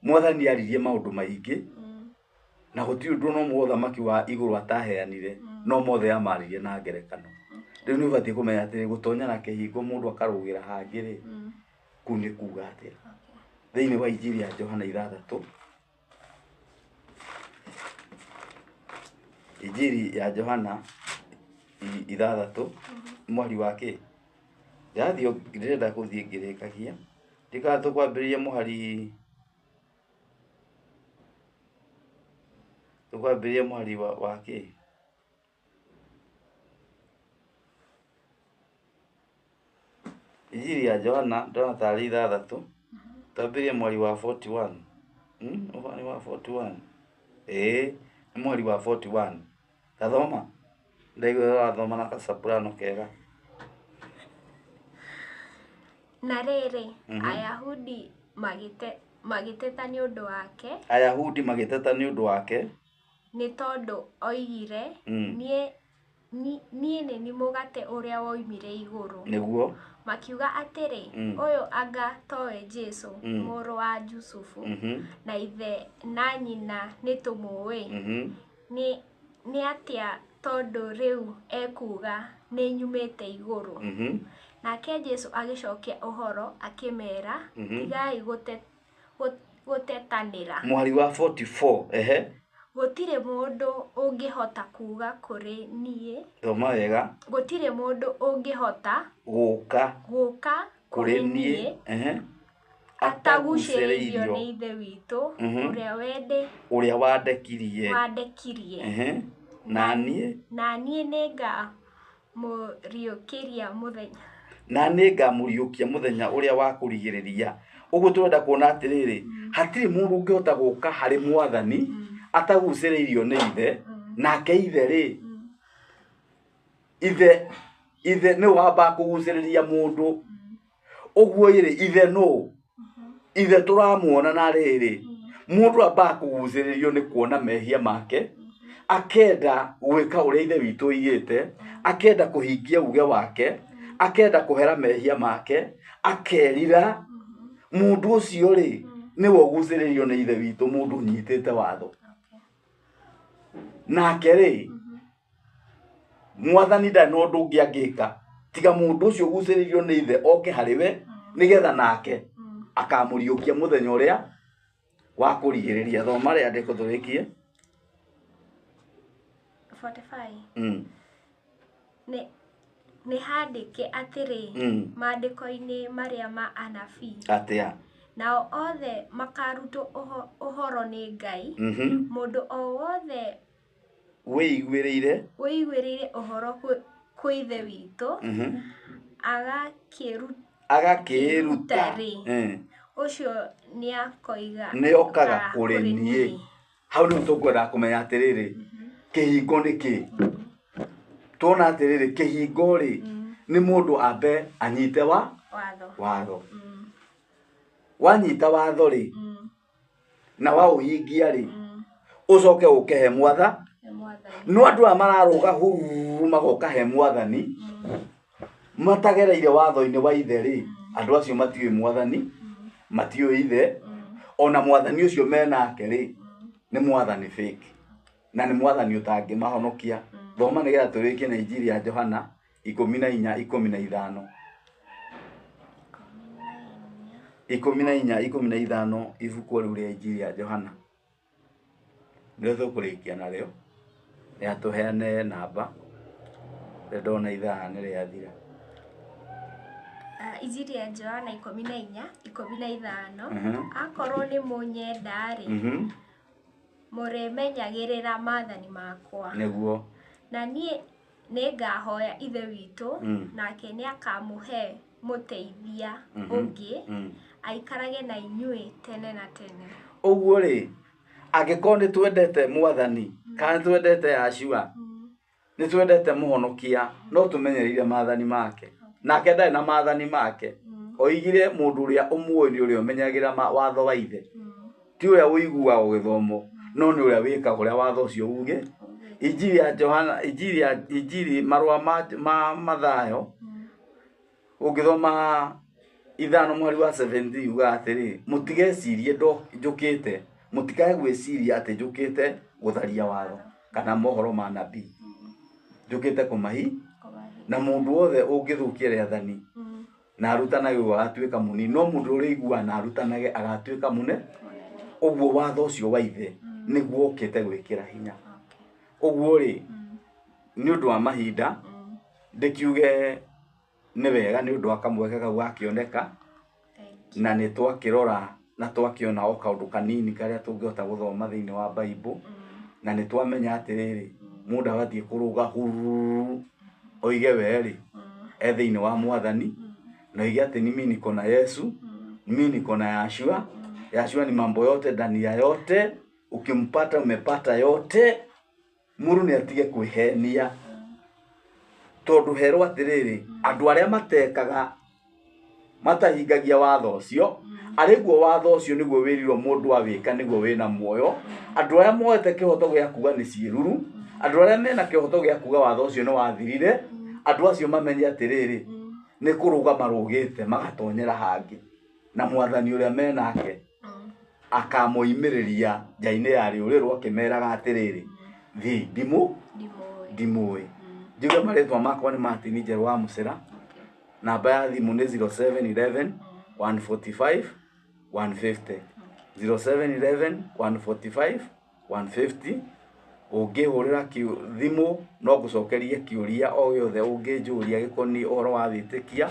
mwathani aririe maundu maingi na guti undu no muthamaki wa iguru ataheanire no mothe amaririe na ngerekano riu ni ubatie kumenya atiri gutonya na kihingo mundu akarugira hangi ri ku ni kuga atia thiini wa Injili ya Johana 6 Injili ya Johana 6 mwari wake yathio ndirenda kuthie ngirikagia ndikatho kwambiriria muhari tukwambiriria muhari wake Injili ya Johana ndona tari 6 twambiriria mwari wa 41 mwari wa 41 mwari wa 41 tathoma Ndaigua wathoma na kasoprano kega. Na rĩrĩ, Ayahudi magĩteta nĩ ũndũ wake. Ayahudi magĩteta nĩ ũndũ wake. Nĩ tondũ oigire niĩ nĩ mũgate ũrĩa woimire igũrũ. Nĩguo. Makiuga atĩrĩ, ũyũ anga towe Jesu, mũrũ wa Jusufu, na ithe na nyina nĩ tũmũĩ. Nĩ atĩa tondũ rĩu ekuga nĩ nyumĩte igũrũ. Nake Jesu agĩcokia ũhoro akĩmera, tigai gũtetanĩra. Mũhari wa 44, Gũtirĩ mũndũ ũngĩhota kuga kũrĩ niĩ. Thoma wega. Gũtirĩ mũndũ ũngĩhota gũka kũrĩ niĩ atagucĩrĩirio nĩ Ithe witũ ũrĩa wandekirie. Na niĩ nĩngamũriũkĩria mũthenya. Na nĩngamũriũkia mũthenya ũrĩa wa kũrigĩrĩria. Ũguo tũrenda kuona atĩrĩrĩ, hatirĩ mũndũ ũngĩhota gũka harĩ Mwathani atagucĩrĩirio nĩ Ithe. Nake Ithe nĩ wamba kũgucĩrĩria mũndũ. Ũguo Ithe no Ithe tũramuona na rĩrĩ, mũndũ amba kũgucĩrĩrio nĩ kuona mehia make, akenda gwĩka ũrĩa Ithe witũ oigĩte, akenda kũhingia uge wake, akenda kũhera mehia make, akerira. Mũndũ ũcio nĩwe ũgucĩrĩrio nĩ Ithe witũ, mũndũ ũnyitĩte watho. Nake Mwathani ndarĩ na ũndũ ũngĩ angĩka tiga mũndũ ũcio ũgucĩrĩrio nĩ Ithe oke harĩ we, nĩgetha nake akamũriũkia mũthenya ũrĩa wa kũrigĩrĩria. Thoma rĩandĩko tũrĩkie. 45. Nĩ handĩke atĩrĩ maandĩko-inĩ marĩa ma anabii atĩa nao othe makarutwo ũhoro nĩ Ngai. Mũndũ o wothe wĩiguĩrĩire ũhoro kwĩ Ithe witũ agakĩruta ũcio nĩokaga kũrĩ niĩ. Hau nĩho tũkwenda kũmenya atĩrĩrĩ, kĩhingo nĩ kĩ? Tuona atĩrĩrĩ, kĩhingo nĩ mũndũ ambe anyite watho. Wanyita watho na waũhingia ũcoke ũkehe Mwathani. No andũ aya mararũga magoka he Mwathani matagereire watho-inĩ wa Ithe andũ acio matiũĩ Mwathani, matiũĩ Ithe. Ona Mwathani ũcio menake nĩ Mwathani fake, na nĩ Mwathani ũtangĩmahonokia. Thoma nĩgetha tũrĩkie na Injili ya Johana 14:15. 14:15 ibuku rĩu rĩa Injili ya Johana. Ndio tũkũrĩkia narĩo. Ya tũheane namba. Ndona ithaa nĩ rĩathira. Injili ya Johana 14:15. Akorwo nĩ mũnyenda mũrĩmenyagĩrĩra maathani makwa. Nĩguo. Na niĩ nĩngahoya Ithe witũ, nake nĩakamũhe mũteithia ũngĩ aikarage na inyuĩ tene na tene. Ũguo angĩkorwo nĩ twendete Mwathani kana twendete Yeshua, nĩ twendete mũhonokia, no tũmenyereire maathani make. Nake ndarĩ na maathani make. Oigire mũndũ ũrĩa ũmũĩ nĩ ũrĩa ũmenyagĩra watho wa Ithe. Ti ũrĩa ũiguaga gĩthomo, no nĩ ũrĩa wĩkaga ũrĩa watho ũcio uge. Injili ya Johana, Injili marũa ma Mathayo, ũngĩthoma 5:17 yuga atĩrĩ, mũtigecirie njũkĩte, mũtikae gwĩciria atĩ njũkĩte gũtharia watho kana mohoro ma nabii. Njũkĩte kũmahi, na mũndũ wothe ũngĩthũkia rĩathani na arutanage agatuĩka mũnini, no mũndũ ũrĩa aiguaga na arutanage agatuĩka mũnene. Ũguo watho ũcio wa Ithe nĩguo ũkĩte gwĩkĩra hinya. Ũguo nĩ ũndũ wa mahinda ndĩkiuge nĩ wega nĩ ũndũ wa kamweke kau gakĩoneka, na nĩ twakĩrora na twakĩona o kaũndũ kanini karĩa tũngĩhota gũthoma thĩinĩ wa Bible, na nĩ twamenya atĩrĩrĩ, mũndũ abatĩe kũrũga oige we thĩinĩ wa Mwathani, na oige atĩ mimi niko na Yesu, mimi niko na Yeshua. Yeshua ni mambo yote ndani ya yote, ukimpata umepata yote. Mungu ni atige kwĩhenia, tondu herwo atiriri andu aria matekaga matahingagia watho ucio ariguo watho ucio niguo wirirwo mundu awika niguo wina muoyo andu aria moete kihoto gia kuga ni ciiruru andu aria mena kihoto gia kuga watho ucio ni wathirire andu acio mamenye atiriri ni kuruga marugite magatonyera hangi na mwathani uria menake akamuimiriria njaine ya riuriro akimeraga atiriri thi ndimui njuge maritwa makwa ni Martin Njeru wa Mucera namba ya thimu ni 0711 145 150 0711 145 150 ungihurira thimu no gucokerie kiuria o yothe unginjuria gikoni ohoro wa thitikia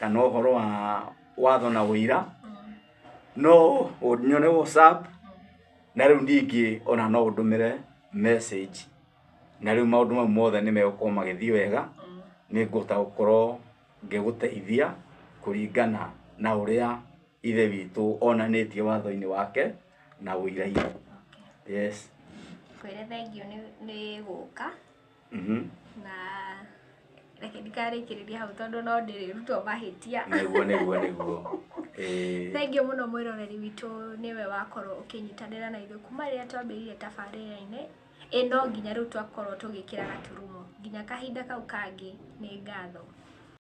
kana ohoro wa watho na wira no unyone WhatsApp na riu ndingi ona no ndumire message na riu maundu mau mothe ni megukoma magithii wega ni ngota gukorwo ngiguteithia kuringana na uria ithe witu onanitie watho-ini wake na wira-ini. Yes. Kwire thengio ni guka na reke ndikarikiriria hau tondu no ndirutwo mahitia niguo thengio muno mwiroreri witu niwe wakorwo ukinyitanira na ithuĩ kuma rĩrĩa twambĩrĩirie tabarĩra-inĩ ĩno nginya rĩu twakorwo tũgĩkĩra gaturumo nginya kahinda kau kangĩ nĩ ngatho.